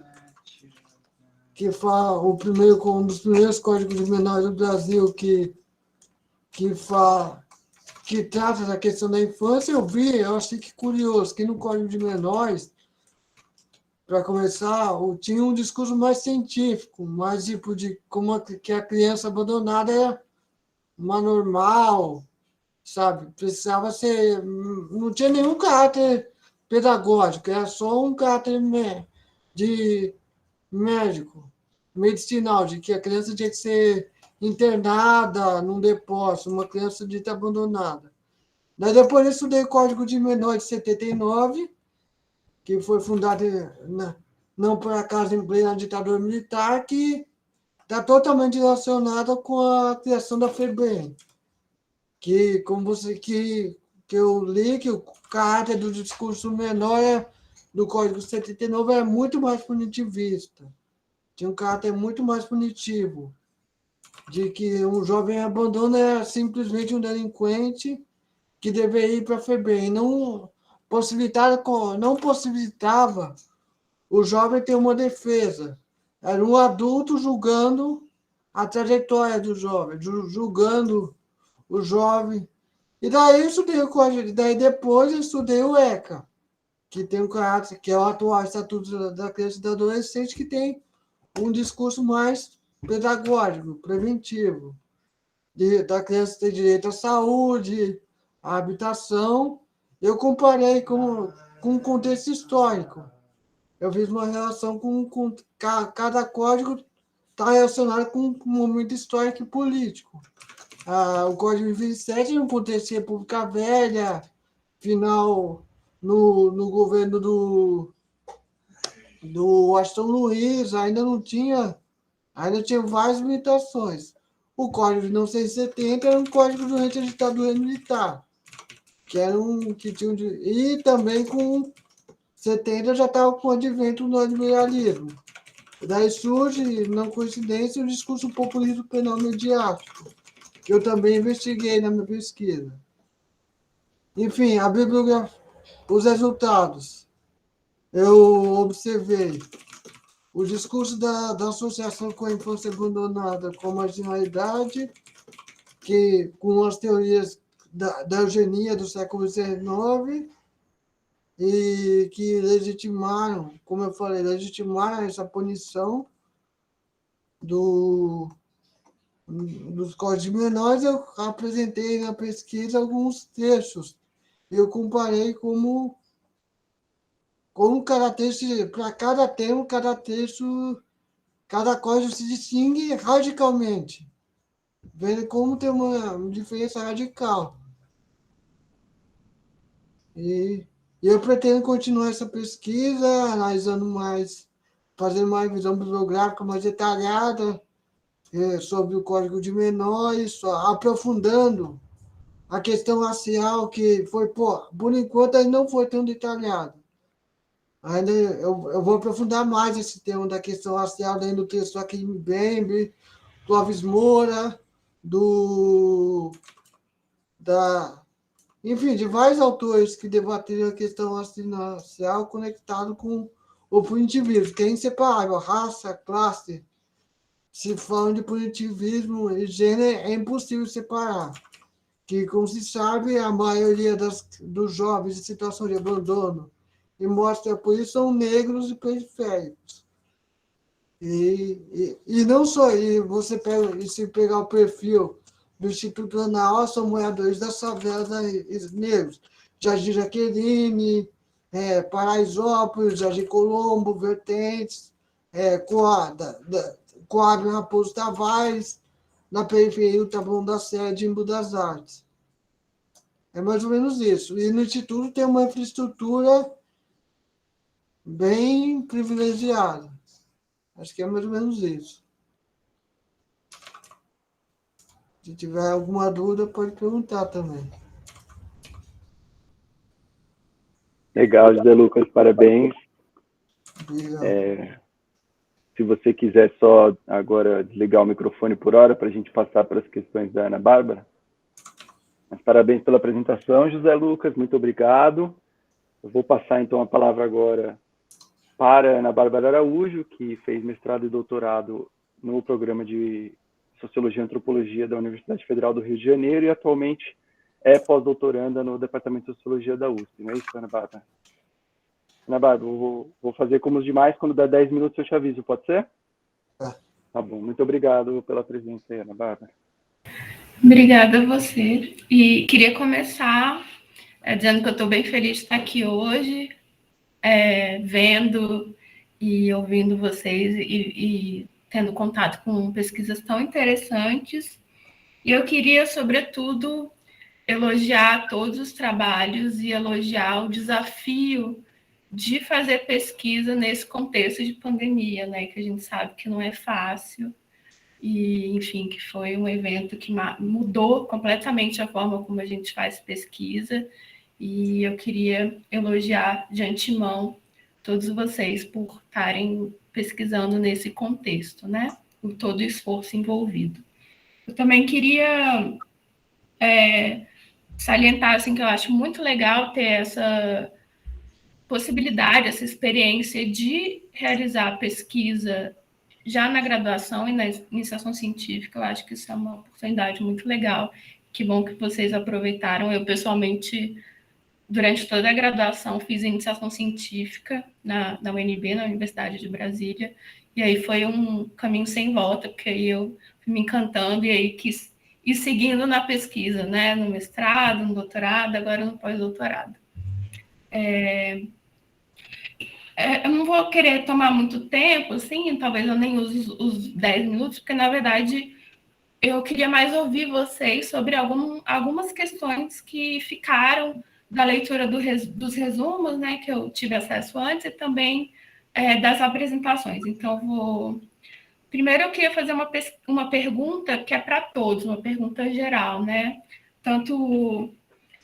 que fala um dos primeiros códigos de menores do Brasil que trata da questão da infância. Eu achei que curioso, que no Código de Menores, para começar, tinha um discurso mais científico, mais tipo de como que a criança abandonada era uma normal, sabe? Precisava ser... Não tinha nenhum caráter pedagógico, era só um caráter de médico, medicinal, de que a criança tinha que ser internada num depósito, uma criança dita abandonada. Daí depois eu estudei o Código de Menor de 79, que foi fundado, não por acaso, em plena ditadura militar, que está totalmente relacionado com a criação da FEBEM, que, que eu li, que o caráter do discurso menor do Código 79 é muito mais punitivista, tinha um caráter muito mais punitivo, de que um jovem abandono é simplesmente um delinquente que deveria ir para a FEBEM, não possibilitava o jovem ter uma defesa. Era um adulto julgando a trajetória do jovem, julgando o jovem. E daí eu estudei o código, daí depois eu estudei o ECA, que tem um caráter, que é o atual Estatuto da Criança e do Adolescente, que tem um discurso mais pedagógico, preventivo, da criança ter direito à saúde, à habitação. Eu comparei com o contexto histórico. Eu fiz uma relação com cada código está relacionado com um momento histórico e político. O Código de 27 no contexto de República Velha, final no governo do Washington Luiz, ainda tinha várias limitações. O Código de 1970 era um código durante a ditadura militar, e também com 70 já estava com o advento do liberalismo. Daí surge, não coincidência, o discurso populista penal mediático, que eu também investiguei na minha pesquisa. Enfim, a bibliografia, os resultados. Eu observei o discurso da associação com a infância abandonada com a marginalidade, que com as teorias da eugenia do século XIX, e que legitimaram, como eu falei, essa punição dos códigos menores. Eu apresentei na pesquisa alguns trechos. Eu comparei como cada texto, para cada termo, cada texto, cada código se distingue radicalmente, vendo como tem uma diferença radical. E eu pretendo continuar essa pesquisa, analisando mais, fazendo mais visão bibliográfica mais detalhada sobre o Código de Menores, aprofundando a questão racial, que foi, por enquanto, ainda não foi tão detalhado. Ainda eu vou aprofundar mais esse tema da questão racial, dentro do texto aqui em Mbembe, Clóvis Moura, enfim, de vários autores que debateram a questão racial conectado com o punitivismo, que é inseparável. Raça, classe, se falam de punitivismo e gênero, é impossível separar. Que, como se sabe, a maioria dos jovens em situação de abandono e mostra por isso são negros e periféricos. E não só, se pegar o perfil do Instituto Anaal, são moradores das favelas negros. Jardim Jaqueline, Paraisópolis, Jardim Colombo, Vertentes, Coab Raposo Tavares, na periferia do Taboão da Serra de Embu das Artes. É mais ou menos isso. E no Instituto tem uma infraestrutura bem privilegiada. Acho que é mais ou menos isso. Se tiver alguma dúvida, pode perguntar também. Legal, José Lucas, parabéns. Se você quiser só agora desligar o microfone por hora para a gente passar para as questões da Ana Bárbara. Mas parabéns pela apresentação, José Lucas, muito obrigado. Eu vou passar então a palavra agora para a Ana Bárbara Araújo, que fez mestrado e doutorado no programa de Sociologia e Antropologia da Universidade Federal do Rio de Janeiro e atualmente é pós-doutoranda no Departamento de Sociologia da USP. Não é isso, Ana Bárbara? Ana Bárbara, vou fazer como os demais, quando der 10 minutos eu te aviso, pode ser? Tá bom, muito obrigado pela presença aí, Ana Bárbara. Obrigada a você. E queria começar dizendo que eu estou bem feliz de estar aqui hoje, vendo e ouvindo vocês e tendo contato com pesquisas tão interessantes. E eu queria, sobretudo, elogiar todos os trabalhos e elogiar o desafio de fazer pesquisa nesse contexto de pandemia, né? Que a gente sabe que não é fácil. E, enfim, que foi um evento que mudou completamente a forma como a gente faz pesquisa. E eu queria elogiar de antemão todos vocês por estarem pesquisando nesse contexto, né? Por todo o esforço envolvido. Eu também queria salientar assim, que eu acho muito legal ter essa possibilidade, essa experiência de realizar pesquisa já na graduação e na iniciação científica. Eu acho que isso é uma oportunidade muito legal. Que bom que vocês aproveitaram. Eu, pessoalmente, durante toda a graduação, fiz iniciação científica na UNB, na Universidade de Brasília, e aí foi um caminho sem volta, porque aí eu fui me encantando e aí quis ir seguindo na pesquisa, né? No mestrado, no doutorado, agora no pós-doutorado. Eu não vou querer tomar muito tempo, assim, talvez eu nem use os 10 minutos, porque, na verdade, eu queria mais ouvir vocês sobre algumas questões que ficaram da leitura dos resumos, né, que eu tive acesso antes, e também das apresentações. Então, primeiro eu queria fazer uma pergunta que é para todos, uma pergunta geral, né, tanto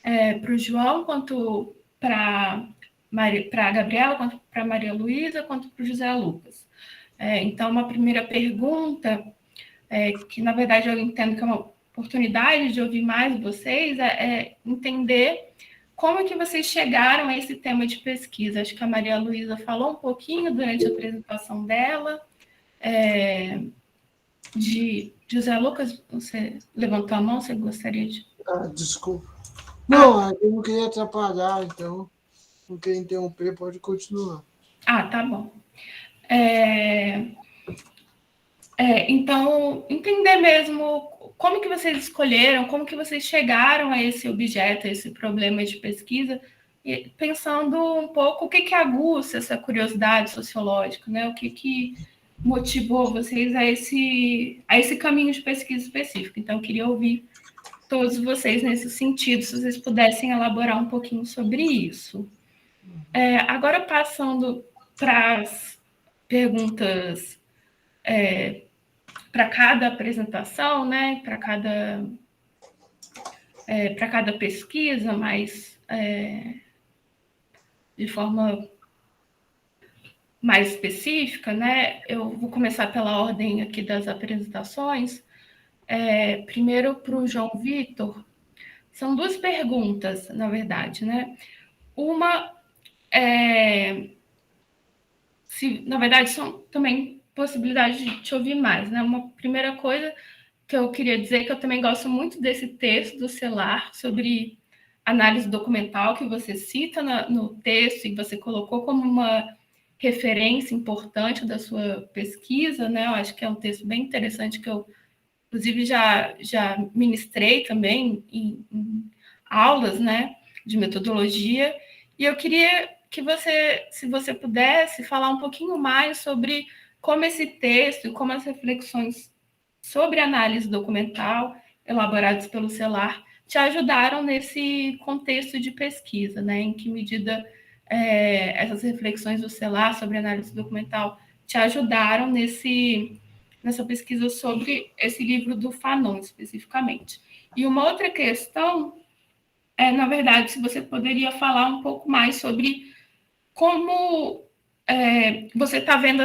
para o João, quanto para a Gabriela, quanto para a Maria Luísa, quanto para o José Lucas. Então, uma primeira pergunta, que na verdade eu entendo que é uma oportunidade de ouvir mais vocês, é entender como é que vocês chegaram a esse tema de pesquisa. Acho que a Maria Luísa falou um pouquinho durante a apresentação dela. De José Lucas, você levantou a mão, você gostaria de... Desculpa. Não, eu não queria atrapalhar, então não queria interromper, pode continuar. Tá bom. Então, entender mesmo como que vocês escolheram, como que vocês chegaram a esse objeto, a esse problema de pesquisa, e pensando um pouco o que aguça essa curiosidade sociológica, né? O que motivou vocês a esse caminho de pesquisa específico. Então, eu queria ouvir todos vocês nesse sentido, se vocês pudessem elaborar um pouquinho sobre isso. Agora, passando para as perguntas para cada apresentação, né, para cada pesquisa, mas de forma mais específica, né, eu vou começar pela ordem aqui das apresentações. Primeiro, para o João Vitor, são duas perguntas, na verdade, né? Uma na verdade, são também possibilidades de te ouvir mais, né? Uma primeira coisa que eu queria dizer que eu também gosto muito desse texto do Celar sobre análise documental que você cita no texto e você colocou como uma referência importante da sua pesquisa, né? Eu acho que é um texto bem interessante que eu, inclusive, já ministrei também em aulas, né, de metodologia. E eu queria que você, se você pudesse, falar um pouquinho mais sobre como esse texto e como as reflexões sobre análise documental elaboradas pelo Celar te ajudaram nesse contexto de pesquisa, né? Em que medida essas reflexões do Celar sobre análise documental te ajudaram nessa pesquisa sobre esse livro do Fanon, especificamente. E uma outra questão na verdade, se você poderia falar um pouco mais sobre como você está vendo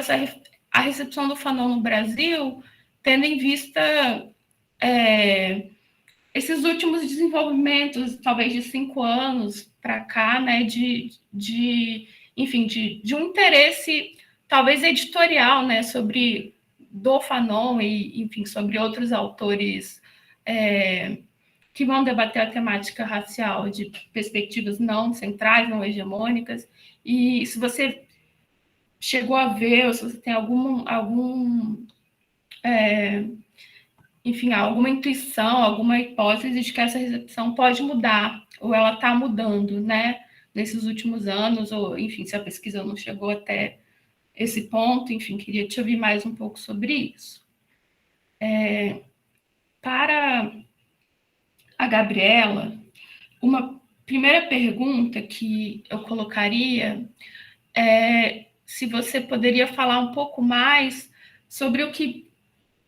a recepção do Fanon no Brasil, tendo em vista esses últimos desenvolvimentos, talvez de 5 anos para cá, né, enfim, de um interesse, talvez editorial, né, sobre do Fanon e, enfim, sobre outros autores que vão debater a temática racial de perspectivas não centrais, não hegemônicas. E se você chegou a ver, ou se você tem enfim, alguma intuição, alguma hipótese de que essa recepção pode mudar, ou ela está mudando, né, nesses últimos anos, ou, enfim, se a pesquisa não chegou até esse ponto, enfim, queria te ouvir mais um pouco sobre isso. Para a Gabriela, uma primeira pergunta que eu colocaria é se você poderia falar um pouco mais sobre o que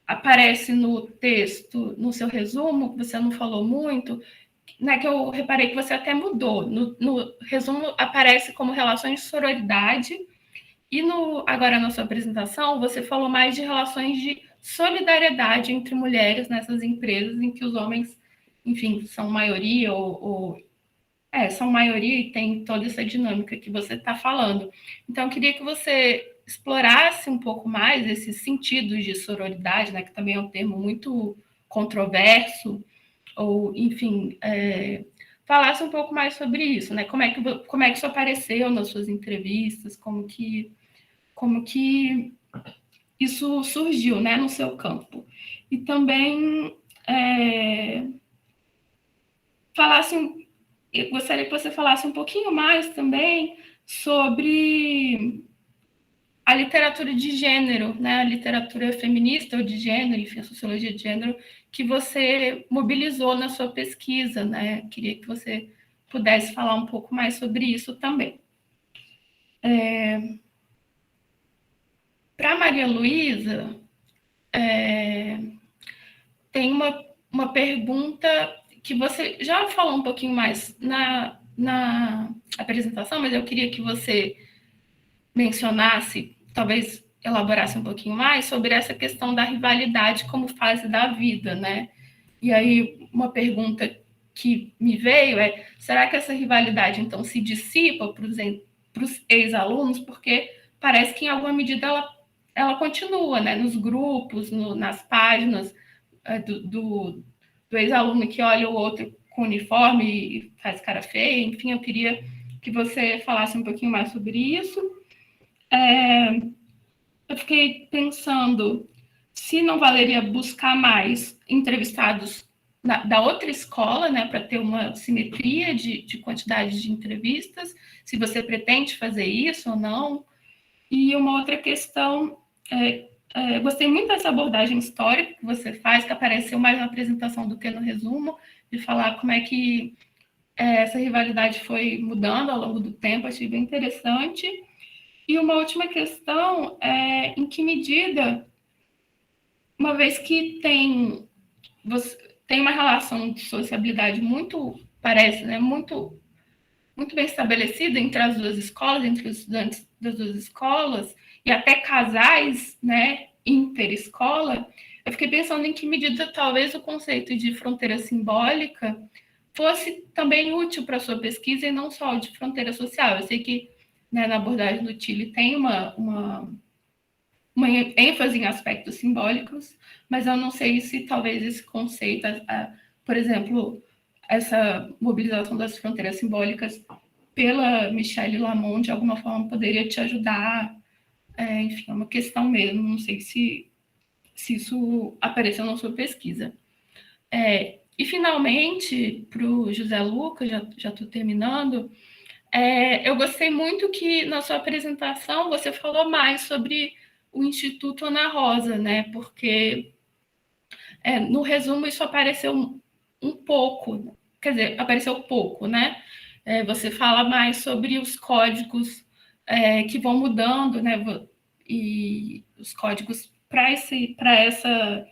aparece no texto, no seu resumo, que você não falou muito, né, que eu reparei que você até mudou. No resumo aparece como relações de sororidade, e agora na sua apresentação você falou mais de relações de solidariedade entre mulheres nessas empresas em que os homens, enfim, são maioria são maioria e tem toda essa dinâmica que você está falando. Então, eu queria que você explorasse um pouco mais esses sentidos de sororidade, né, que também é um termo muito controverso, ou, enfim, falasse um pouco mais sobre isso, né? Como é que isso apareceu nas suas entrevistas, como que isso surgiu, né, no seu campo. E também eu gostaria que você falasse um pouquinho mais também sobre a literatura de gênero, né? A literatura feminista ou de gênero, enfim, a sociologia de gênero, que você mobilizou na sua pesquisa, né? Queria que você pudesse falar um pouco mais sobre isso também. Para a Maria Luísa, tem uma pergunta que você já falou um pouquinho mais na apresentação, mas eu queria que você mencionasse, talvez elaborasse um pouquinho mais sobre essa questão da rivalidade como fase da vida, né? E aí, uma pergunta que me veio é, será que essa rivalidade, então, se dissipa para os ex-alunos? Porque parece que, em alguma medida, ela continua, né? Nos grupos, nas páginas do ex-aluno que olha o outro com uniforme e faz cara feia. Enfim, eu queria que você falasse um pouquinho mais sobre isso. Eu fiquei pensando se não valeria buscar mais entrevistados da outra escola, né, para ter uma simetria de quantidade de entrevistas, se você pretende fazer isso ou não. E uma outra questão, gostei muito dessa abordagem histórica que você faz, que apareceu mais na apresentação do que no resumo, de falar como é que essa rivalidade foi mudando ao longo do tempo, achei bem interessante. E uma última questão é em que medida, uma vez que tem uma relação de sociabilidade muito, parece, né, muito, muito bem estabelecida entre as duas escolas, entre os estudantes das duas escolas, e até casais, né, interescola, eu fiquei pensando em que medida talvez o conceito de fronteira simbólica fosse também útil para a sua pesquisa e não só de fronteira social. Eu sei que, né, na abordagem do Tilly tem uma ênfase em aspectos simbólicos, mas eu não sei se talvez esse conceito, por exemplo, essa mobilização das fronteiras simbólicas pela Michelle Lamont, de alguma forma, poderia te ajudar. Enfim, é uma questão mesmo, não sei se isso apareceu na sua pesquisa. E, finalmente, para o José Lucas, já estou terminando, eu gostei muito que, na sua apresentação, você falou mais sobre o Instituto Ana Rosa, né? Porque, no resumo, isso apareceu um pouco, quer dizer, apareceu pouco, né? Você fala mais sobre os códigos que vão mudando, né? E os códigos para essa...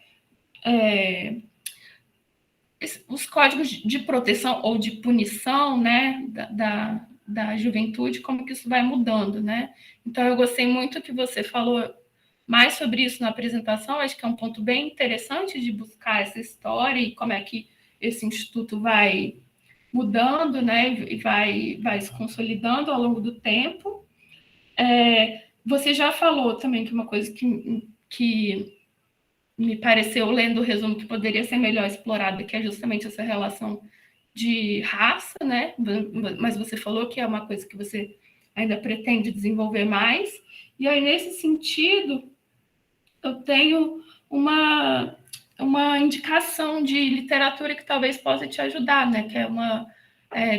os códigos de proteção ou de punição, né, da juventude, como que isso vai mudando, né? Então, eu gostei muito que você falou mais sobre isso na apresentação, acho que é um ponto bem interessante de buscar essa história e como é que esse instituto vai mudando, né, e vai se consolidando ao longo do tempo. Você já falou também que uma coisa que me pareceu, lendo o resumo, que poderia ser melhor explorada, que é justamente essa relação de raça, né? Mas você falou que é uma coisa que você ainda pretende desenvolver mais. E aí, nesse sentido, eu tenho uma indicação de literatura que talvez possa te ajudar, né? Que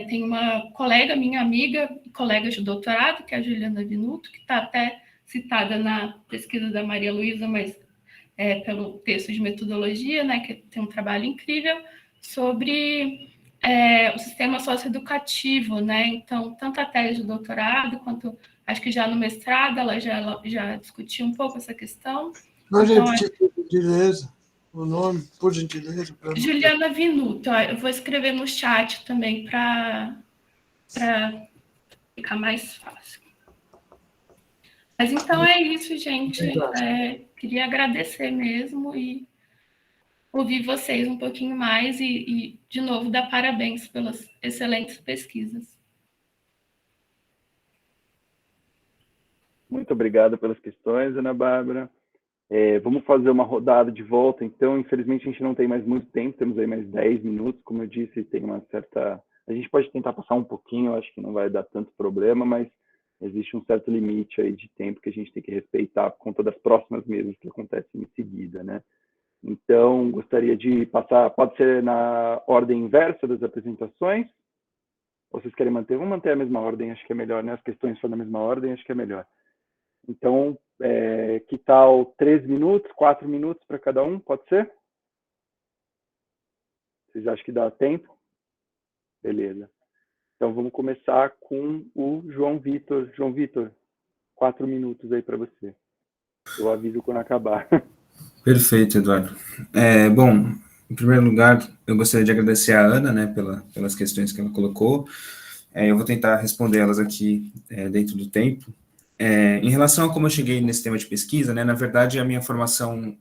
tem uma colega, minha amiga, colega de doutorado, que é a Juliana Vinuto, que está até citada na pesquisa da Maria Luísa, mas pelo texto de metodologia, né, que tem um trabalho incrível, sobre o sistema socioeducativo, né? Então, tanto a tese de doutorado, quanto acho que já no mestrado, ela já discutiu um pouco essa questão. Pode Então, repetir, por gentileza, o nome, por gentileza. Juliana Vinuto, eu vou escrever no chat também para ficar mais fácil. Mas então é isso, gente. Queria agradecer mesmo e ouvir vocês um pouquinho mais e de novo, dar parabéns pelas excelentes pesquisas. Muito obrigado pelas questões, Ana Bárbara. Vamos fazer uma rodada de volta, então. Infelizmente, a gente não tem mais muito tempo, temos aí mais 10 minutos. Como eu disse, tem uma certa... A gente pode tentar passar um pouquinho, acho que não vai dar tanto problema, mas existe um certo limite aí de tempo que a gente tem que respeitar por conta das próximas mesas que acontecem em seguida, né? Então, gostaria de passar, pode ser na ordem inversa das apresentações, ou vocês querem manter? Vamos manter a mesma ordem, acho que é melhor, né? As questões foram na mesma ordem, acho que é melhor. Então, que tal 3 minutos, 4 minutos para cada um, pode ser? Vocês acham que dá tempo? Beleza. Então, vamos começar com o João Vitor. João Vitor, 4 minutos aí para você. Eu aviso quando acabar. Perfeito, Eduardo. Bom, em primeiro lugar, eu gostaria de agradecer a Ana, né, pelas questões que ela colocou. Eu vou tentar responder elas aqui dentro do tempo. Em relação a como eu cheguei nesse tema de pesquisa, né, na verdade, a minha formação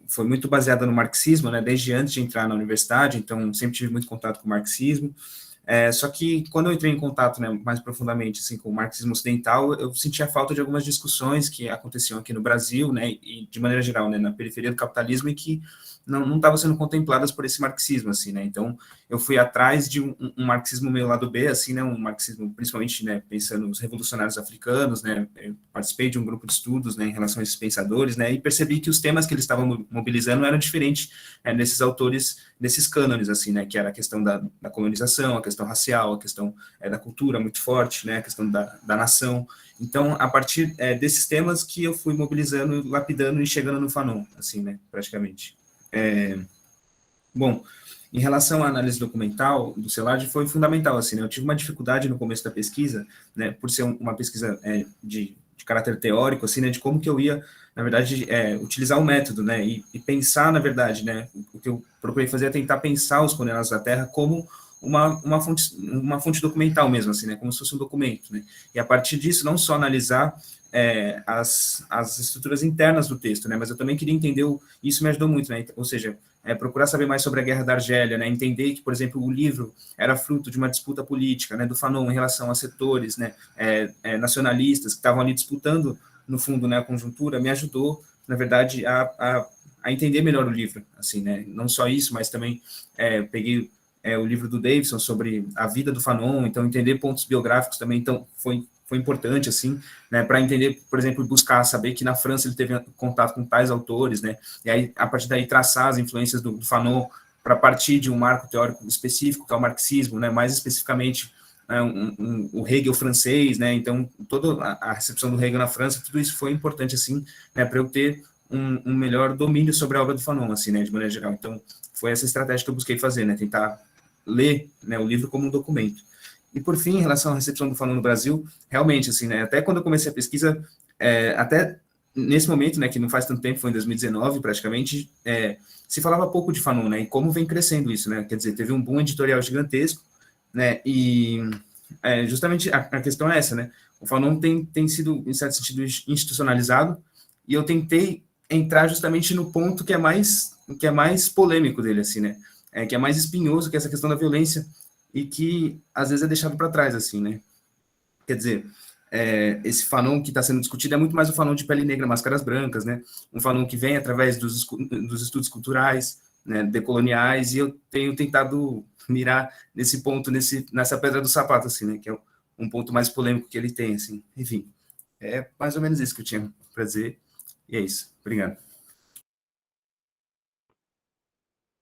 foi muito baseada no marxismo, né, desde antes de entrar na universidade, então sempre tive muito contato com o marxismo. Só que quando eu entrei em contato, né, mais profundamente assim, com o marxismo ocidental, eu sentia falta de algumas discussões que aconteciam aqui no Brasil, né, e de maneira geral, né, na periferia do capitalismo, e que não estavam sendo contempladas por esse marxismo, assim, né, então eu fui atrás de um marxismo meio lado B, assim, né, um marxismo principalmente, né, pensando nos revolucionários africanos, né, eu participei de um grupo de estudos, né, em relação a esses pensadores, né, e percebi que os temas que eles estavam mobilizando eram diferentes nesses autores, nesses cânones, assim, né, que era a questão da colonização, a questão racial, a questão da cultura muito forte, né, a questão da nação. Então, a partir desses temas que eu fui mobilizando, lapidando e chegando no Fanon, assim, né, praticamente. Bom, em relação à análise documental do CELARD, foi fundamental, assim, né, eu tive uma dificuldade no começo da pesquisa, né, por ser uma pesquisa de caráter teórico, assim, né, de como que eu ia, na verdade, utilizar o método, né, e pensar, na verdade, né, o que eu procurei fazer é tentar pensar os Condenados da Terra como uma fonte documental mesmo, assim, né, como se fosse um documento, né, e a partir disso, não só analisar as estruturas internas do texto, né, mas eu também queria entender, isso me ajudou muito, né, ou seja, procurar saber mais sobre a Guerra da Argélia, né, entender que, por exemplo, o livro era fruto de uma disputa política, né, do Fanon em relação a setores, né, nacionalistas que estavam ali disputando, no fundo, né, a conjuntura, me ajudou, na verdade, a entender melhor o livro, assim, né, não só isso, mas também peguei o livro do Davidson sobre a vida do Fanon, então entender pontos biográficos também, então foi importante, assim, né, para entender, por exemplo, buscar saber que na França ele teve contato com tais autores, né, e aí, a partir daí, traçar as influências do Fanon para partir de um marco teórico específico, que é o marxismo, né, mais especificamente o Hegel francês, né, então, toda a recepção do Hegel na França, tudo isso foi importante, assim, né, para eu ter um melhor domínio sobre a obra do Fanon, assim, né, de maneira geral. Então, foi essa estratégia que eu busquei fazer, né, tentar ler, né, o livro como um documento. E, por fim, em relação à recepção do Fanon no Brasil, realmente, assim, né, até quando eu comecei a pesquisa, até nesse momento, né, que não faz tanto tempo, foi em 2019, praticamente, se falava pouco de Fanon, né, e como vem crescendo isso, né, quer dizer, teve um boom editorial gigantesco, né, e justamente a questão é essa, né, o Fanon tem sido, em certo sentido, institucionalizado, e eu tentei entrar justamente no ponto que é mais polêmico dele, assim, né, que é mais espinhoso, que é essa questão da violência, e que às vezes é deixado para trás, assim, né? Quer dizer, esse Fanon que está sendo discutido é muito mais o Fanon de Pele Negra, Máscaras Brancas, né? Um Fanon que vem através dos estudos culturais, né, decoloniais, e eu tenho tentado mirar nesse ponto, nessa pedra do sapato, assim, né? Que é um ponto mais polêmico que ele tem, assim. Enfim, é mais ou menos isso que eu tinha para dizer, e é isso. Obrigado.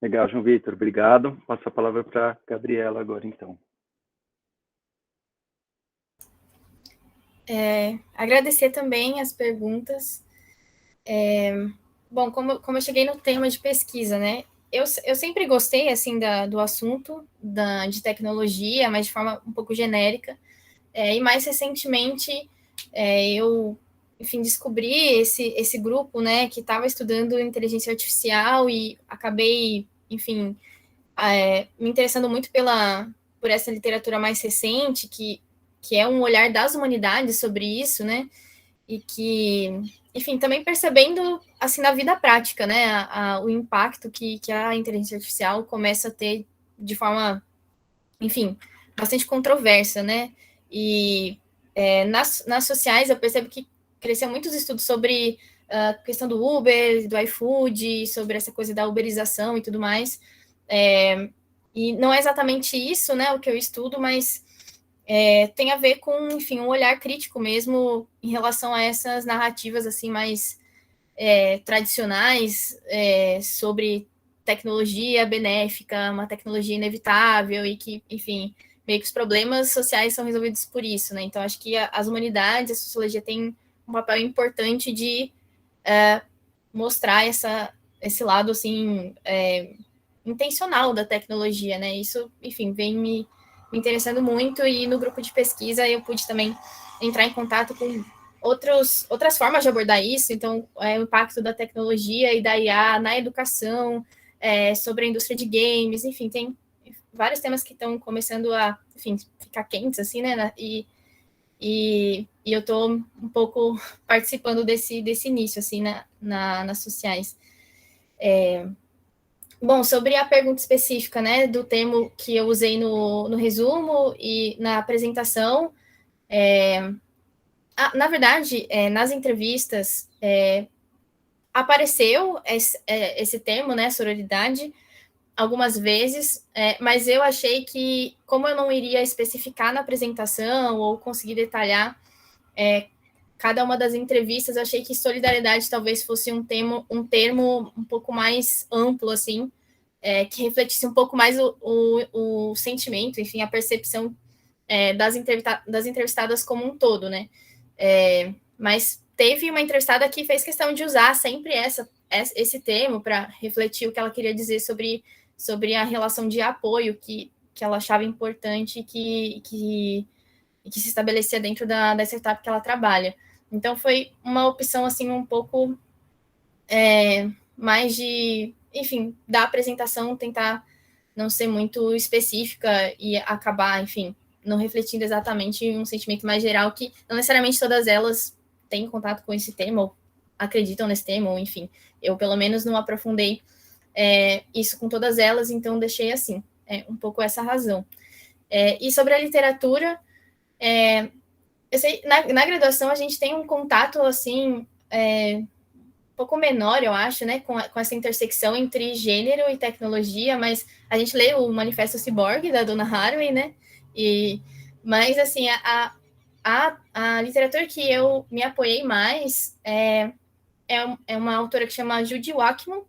Legal, João Vitor, obrigado. Passo a palavra para a Gabriela agora, então. Agradecer também as perguntas. Bom, como eu cheguei no tema de pesquisa, né? Eu sempre gostei, assim, do assunto de tecnologia, mas de forma um pouco genérica. E mais recentemente, eu, enfim, descobri esse grupo, né, que estava estudando inteligência artificial e acabei, enfim, me interessando muito por essa literatura mais recente, que é um olhar das humanidades sobre isso, né? E que, enfim, também percebendo, assim, na vida prática, né, o impacto que a inteligência artificial começa a ter de forma, enfim, bastante controversa, né? E nas sociais eu percebo que cresceu muitos estudos sobre a questão do Uber, do iFood, sobre essa coisa da uberização e tudo mais. E não é exatamente isso, né, o que eu estudo, mas tem a ver com, enfim, um olhar crítico mesmo em relação a essas narrativas assim mais tradicionais sobre tecnologia benéfica, uma tecnologia inevitável e que, enfim, meio que os problemas sociais são resolvidos por isso, né? Então, acho que as humanidades, a sociologia tem um papel importante de mostrar esse lado, assim, intencional da tecnologia, né? Isso, enfim, vem me interessando muito, e no grupo de pesquisa eu pude também entrar em contato com outras formas de abordar isso, então, o impacto da tecnologia e da IA na educação, sobre a indústria de games, enfim, tem vários temas que estão começando a, enfim, ficar quentes, assim, né, e eu estou um pouco participando desse início, assim, nas sociais. Bom, sobre a pergunta específica, né, do termo que eu usei no resumo e na apresentação, na verdade, nas entrevistas, apareceu esse termo, né, sororidade, algumas vezes, mas eu achei que, como eu não iria especificar na apresentação ou conseguir detalhar cada uma das entrevistas, eu achei que solidariedade talvez fosse um termo um pouco mais amplo, assim, que refletisse um pouco mais o sentimento, enfim, a percepção das entrevistadas como um todo, né? Mas teve uma entrevistada que fez questão de usar sempre esse termo para refletir o que ela queria dizer sobre a relação de apoio que ela achava importante que se estabelecia dentro da startup que ela trabalha. Então, foi uma opção, assim, um pouco mais de, enfim, da apresentação, tentar não ser muito específica e acabar, enfim, não refletindo exatamente um sentimento mais geral, que não necessariamente todas elas têm contato com esse tema, ou acreditam nesse tema, ou enfim, eu pelo menos não aprofundei isso com todas elas, então deixei assim, um pouco essa razão. E sobre a literatura, eu sei, na graduação a gente tem um contato, assim, um pouco menor, eu acho, né, com essa intersecção entre gênero e tecnologia, mas a gente lê o Manifesto Ciborgue, da Donna Haraway, né, mas, assim, a literatura que eu me apoiei mais é uma autora que chama Judy Wachman,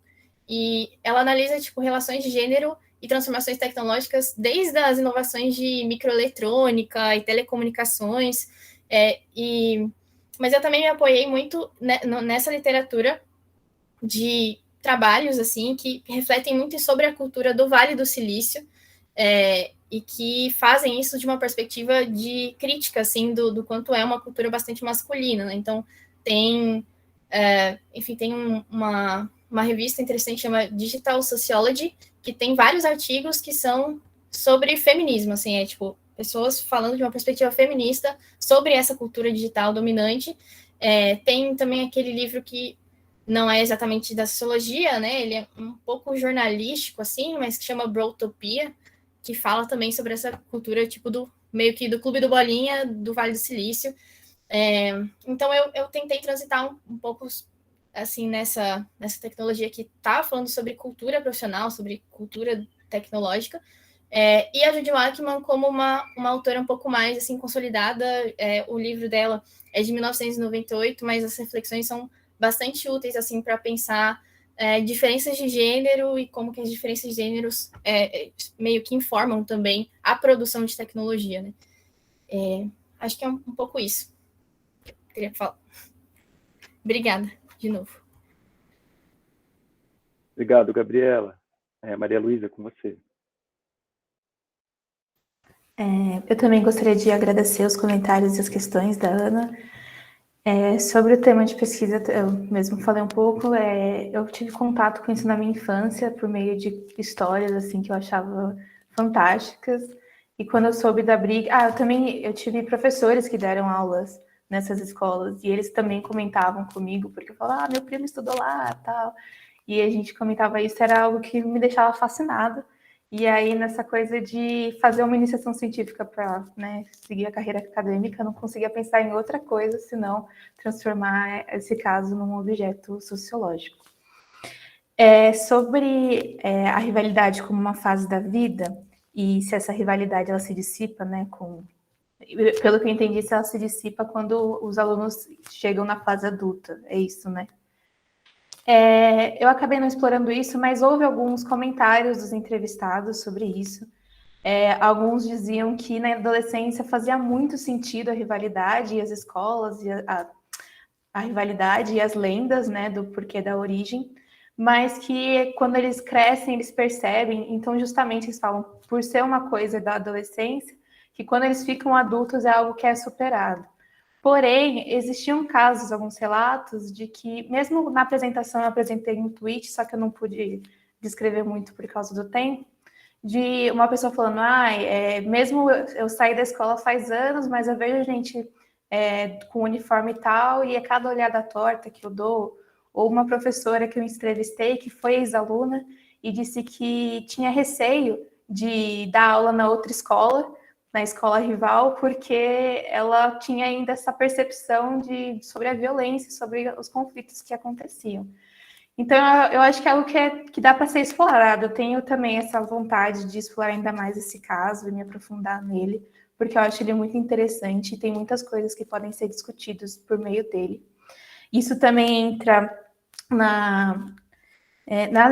e ela analisa, tipo, relações de gênero e transformações tecnológicas desde as inovações de microeletrônica e telecomunicações, mas eu também me apoiei muito nessa literatura de trabalhos, assim, que refletem muito sobre a cultura do Vale do Silício, e que fazem isso de uma perspectiva de crítica, assim, do quanto é uma cultura bastante masculina, né? Então, enfim, tem uma revista interessante, chama Digital Sociology, que tem vários artigos que são sobre feminismo, assim, tipo, pessoas falando de uma perspectiva feminista sobre essa cultura digital dominante. Tem também aquele livro que não é exatamente da sociologia, né? Ele é um pouco jornalístico, assim, mas que chama Brotopia, que fala também sobre essa cultura, tipo, meio que do Clube do Bolinha, do Vale do Silício. Então, eu tentei transitar um pouco, assim, nessa tecnologia que está falando sobre cultura profissional, sobre cultura tecnológica, e a Judy Wachman como uma autora um pouco mais, assim, consolidada. O livro dela é de 1998, mas as reflexões são bastante úteis, assim, para pensar diferenças de gênero e como que as diferenças de gêneros meio que informam também a produção de tecnologia, né? Acho que é um pouco isso. Queria falar. Obrigada, de novo. Obrigado, Gabriela. Maria Luísa, com você. Eu também gostaria de agradecer os comentários e as questões da Ana. Sobre o tema de pesquisa, eu mesmo falei um pouco, eu tive contato com isso na minha infância, por meio de histórias, assim, que eu achava fantásticas, e quando eu soube da briga... eu tive professores que deram aulas nessas escolas, e eles também comentavam comigo, porque eu falava, meu primo estudou lá, tal, e a gente comentava isso, era algo que me deixava fascinada. E aí, nessa coisa de fazer uma iniciação científica para, né, seguir a carreira acadêmica, eu não conseguia pensar em outra coisa, senão transformar esse caso num objeto sociológico. Sobre a rivalidade como uma fase da vida, e se essa rivalidade ela se dissipa, né, pelo que eu entendi, se ela se dissipa quando os alunos chegam na fase adulta, é isso, né? Eu acabei não explorando isso, mas houve alguns comentários dos entrevistados sobre isso. Alguns diziam que na adolescência fazia muito sentido a rivalidade e as escolas, e a rivalidade e as lendas, né, do porquê da origem, mas que quando eles crescem, eles percebem, então justamente eles falam, por ser uma coisa da adolescência, que quando eles ficam adultos é algo que é superado. Porém, existiam casos, alguns relatos, de que, mesmo na apresentação, eu apresentei um tweet, só que eu não pude descrever muito por causa do tempo, de uma pessoa falando, mesmo eu saí da escola faz anos, mas eu vejo gente com uniforme e tal, e a cada olhada torta que eu dou, ou uma professora que eu entrevistei, que foi ex-aluna, e disse que tinha receio de dar aula na outra escola, na escola rival, porque ela tinha ainda essa percepção sobre a violência, sobre os conflitos que aconteciam. Então, eu acho que é algo que dá para ser explorado. Eu tenho também essa vontade de explorar ainda mais esse caso e me aprofundar nele, porque eu acho ele muito interessante e tem muitas coisas que podem ser discutidas por meio dele. Isso também entra na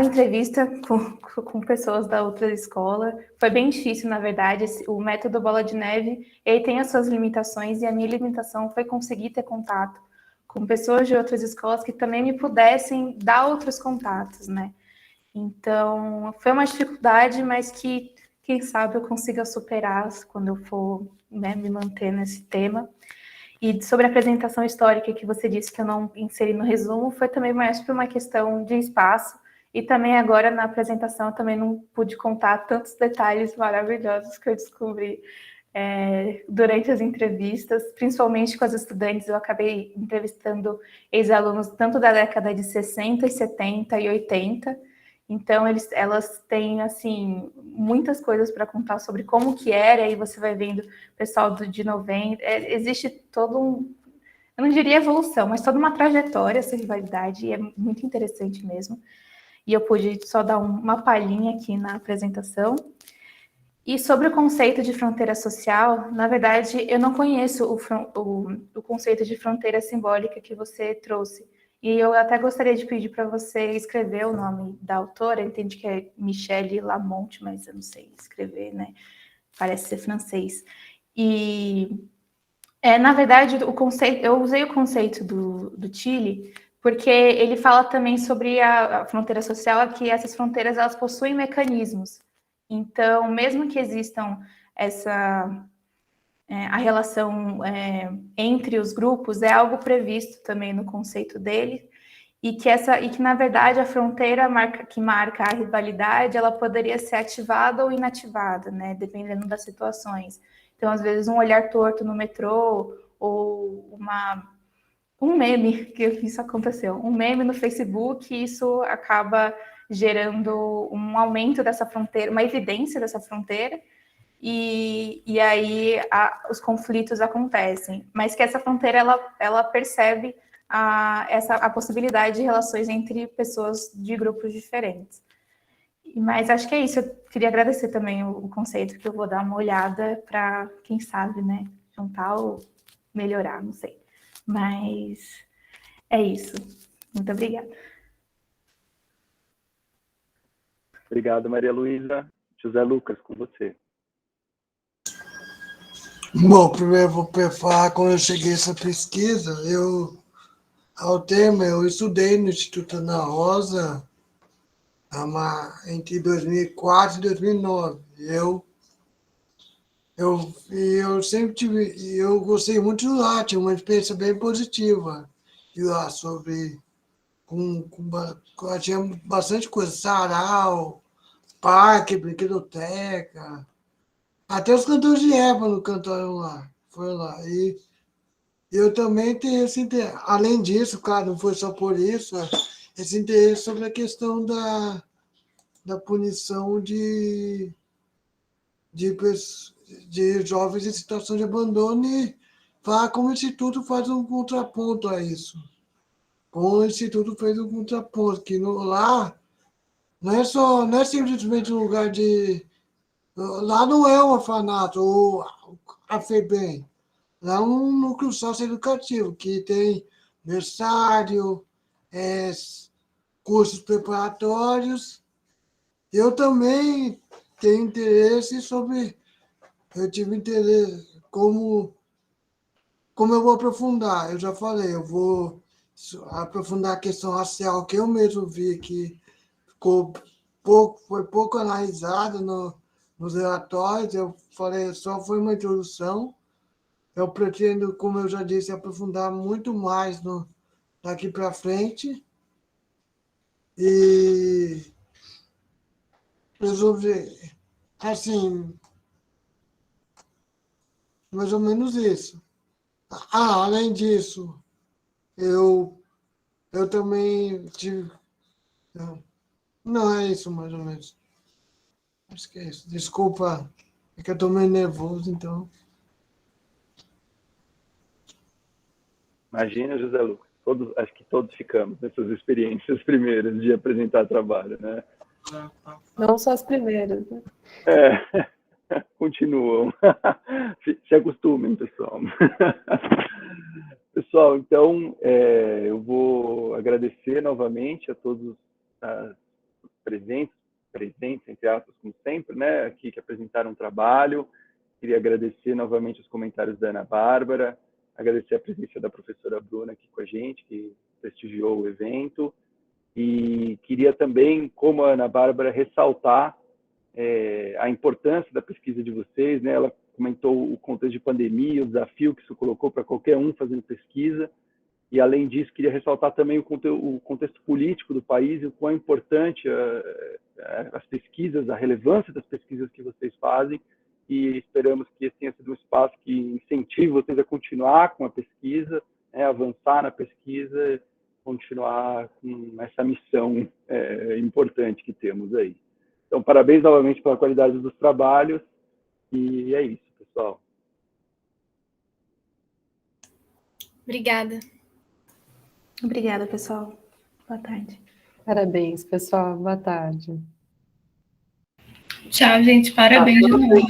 entrevista com pessoas da outra escola. Foi bem difícil, na verdade. O método Bola de Neve, ele tem as suas limitações, e a minha limitação foi conseguir ter contato com pessoas de outras escolas que também me pudessem dar outros contatos, né? Então, foi uma dificuldade, mas que, quem sabe, eu consiga superar quando eu for, né, me manter nesse tema. E sobre a apresentação histórica que você disse que eu não inseri no resumo, foi também mais por uma questão de espaço, e também agora na apresentação eu também não pude contar tantos detalhes maravilhosos que eu descobri durante as entrevistas, principalmente com as estudantes. Eu acabei entrevistando ex-alunos tanto da década de 60, 70 e 80, então elas têm, assim, muitas coisas para contar sobre como que era, e você vai vendo o pessoal de 90, existe todo eu não diria evolução, mas toda uma trajetória, essa rivalidade, e é muito interessante mesmo. E eu pude só dar uma palhinha aqui na apresentação. E sobre o conceito de fronteira social, na verdade, eu não conheço o conceito de fronteira simbólica que você trouxe. E eu até gostaria de pedir para você escrever o nome da autora. Eu entendi que é Michelle Lamont, mas eu não sei escrever, né? Parece ser francês. E, na verdade, eu usei o conceito do Chile, porque ele fala também sobre a fronteira social, que essas fronteiras elas possuem mecanismos. Então, mesmo que existam a relação entre os grupos, é algo previsto também no conceito dele, e que na verdade a fronteira que marca a rivalidade, ela poderia ser ativada ou inativada, né, dependendo das situações. Então, às vezes, um olhar torto no metrô, ou um meme, que isso aconteceu, um meme no Facebook, e isso acaba gerando um aumento dessa fronteira, uma evidência dessa fronteira, e aí os conflitos acontecem. Mas que essa fronteira, ela percebe a possibilidade de relações entre pessoas de grupos diferentes. Mas acho que é isso. Eu queria agradecer também o conceito, que eu vou dar uma olhada para, quem sabe, né, juntar ou melhorar, não sei. Mas é isso. Muito obrigada. Obrigado, Maria Luísa. José Lucas, com você. Bom, primeiro vou falar, quando eu cheguei a essa pesquisa, ao tema, eu estudei no Instituto Ana Rosa entre 2004 e 2009. Eu sempre eu gostei muito de lá, tinha uma experiência bem positiva de lá tinha bastante coisa, sarau, parque, brinquedoteca, até os cantores de ébano cantaram lá, foram lá. E eu também tenho esse interesse, além disso, claro, não foi só por isso, esse interesse sobre a questão da punição de, de jovens em situação de abandono e falar como o Instituto faz um contraponto a isso. Como o Instituto fez um contraponto, que lá não é simplesmente um lugar de. Lá não é um orfanato ou a FEBEM. Lá é um núcleo socioeducativo que tem berçário, cursos preparatórios. Eu também tenho interesse sobre. Eu tive interesse como eu vou aprofundar. Eu já falei, eu vou aprofundar a questão racial, que eu mesmo vi que foi pouco analisada nos relatórios. Eu falei, só foi uma introdução. Eu pretendo, como eu já disse, aprofundar muito mais daqui para frente. E resolver, assim, mais ou menos isso. Além disso, eu também tive. Não, é isso, mais ou menos. Acho que é isso. Desculpa, é que eu estou meio nervoso, então. Imagina, José Lucas, acho que todos ficamos nessas experiências primeiras de apresentar trabalho, né? Não só as primeiras, né? Continuam. Se acostumem, pessoal. Pessoal, então, eu vou agradecer novamente a todos os presentes, entre aspas, como sempre, né, aqui que apresentaram o trabalho. Queria agradecer novamente os comentários da Ana Bárbara, agradecer a presença da professora Bruna aqui com a gente, que prestigiou o evento. E queria também, como a Ana Bárbara, ressaltar a importância da pesquisa de vocês, né? Ela comentou o contexto de pandemia, o desafio que isso colocou para qualquer um fazendo pesquisa, e além disso queria ressaltar também o contexto político do país e o quão importante as pesquisas, a relevância das pesquisas que vocês fazem, e esperamos que esse tenha sido um espaço que incentive vocês a continuar com a pesquisa, avançar na pesquisa, continuar com essa missão importante que temos aí. Então, parabéns novamente pela qualidade dos trabalhos. E é isso, pessoal. Obrigada. Obrigada, pessoal. Boa tarde. Parabéns, pessoal. Boa tarde. Tchau, gente. Parabéns de novo.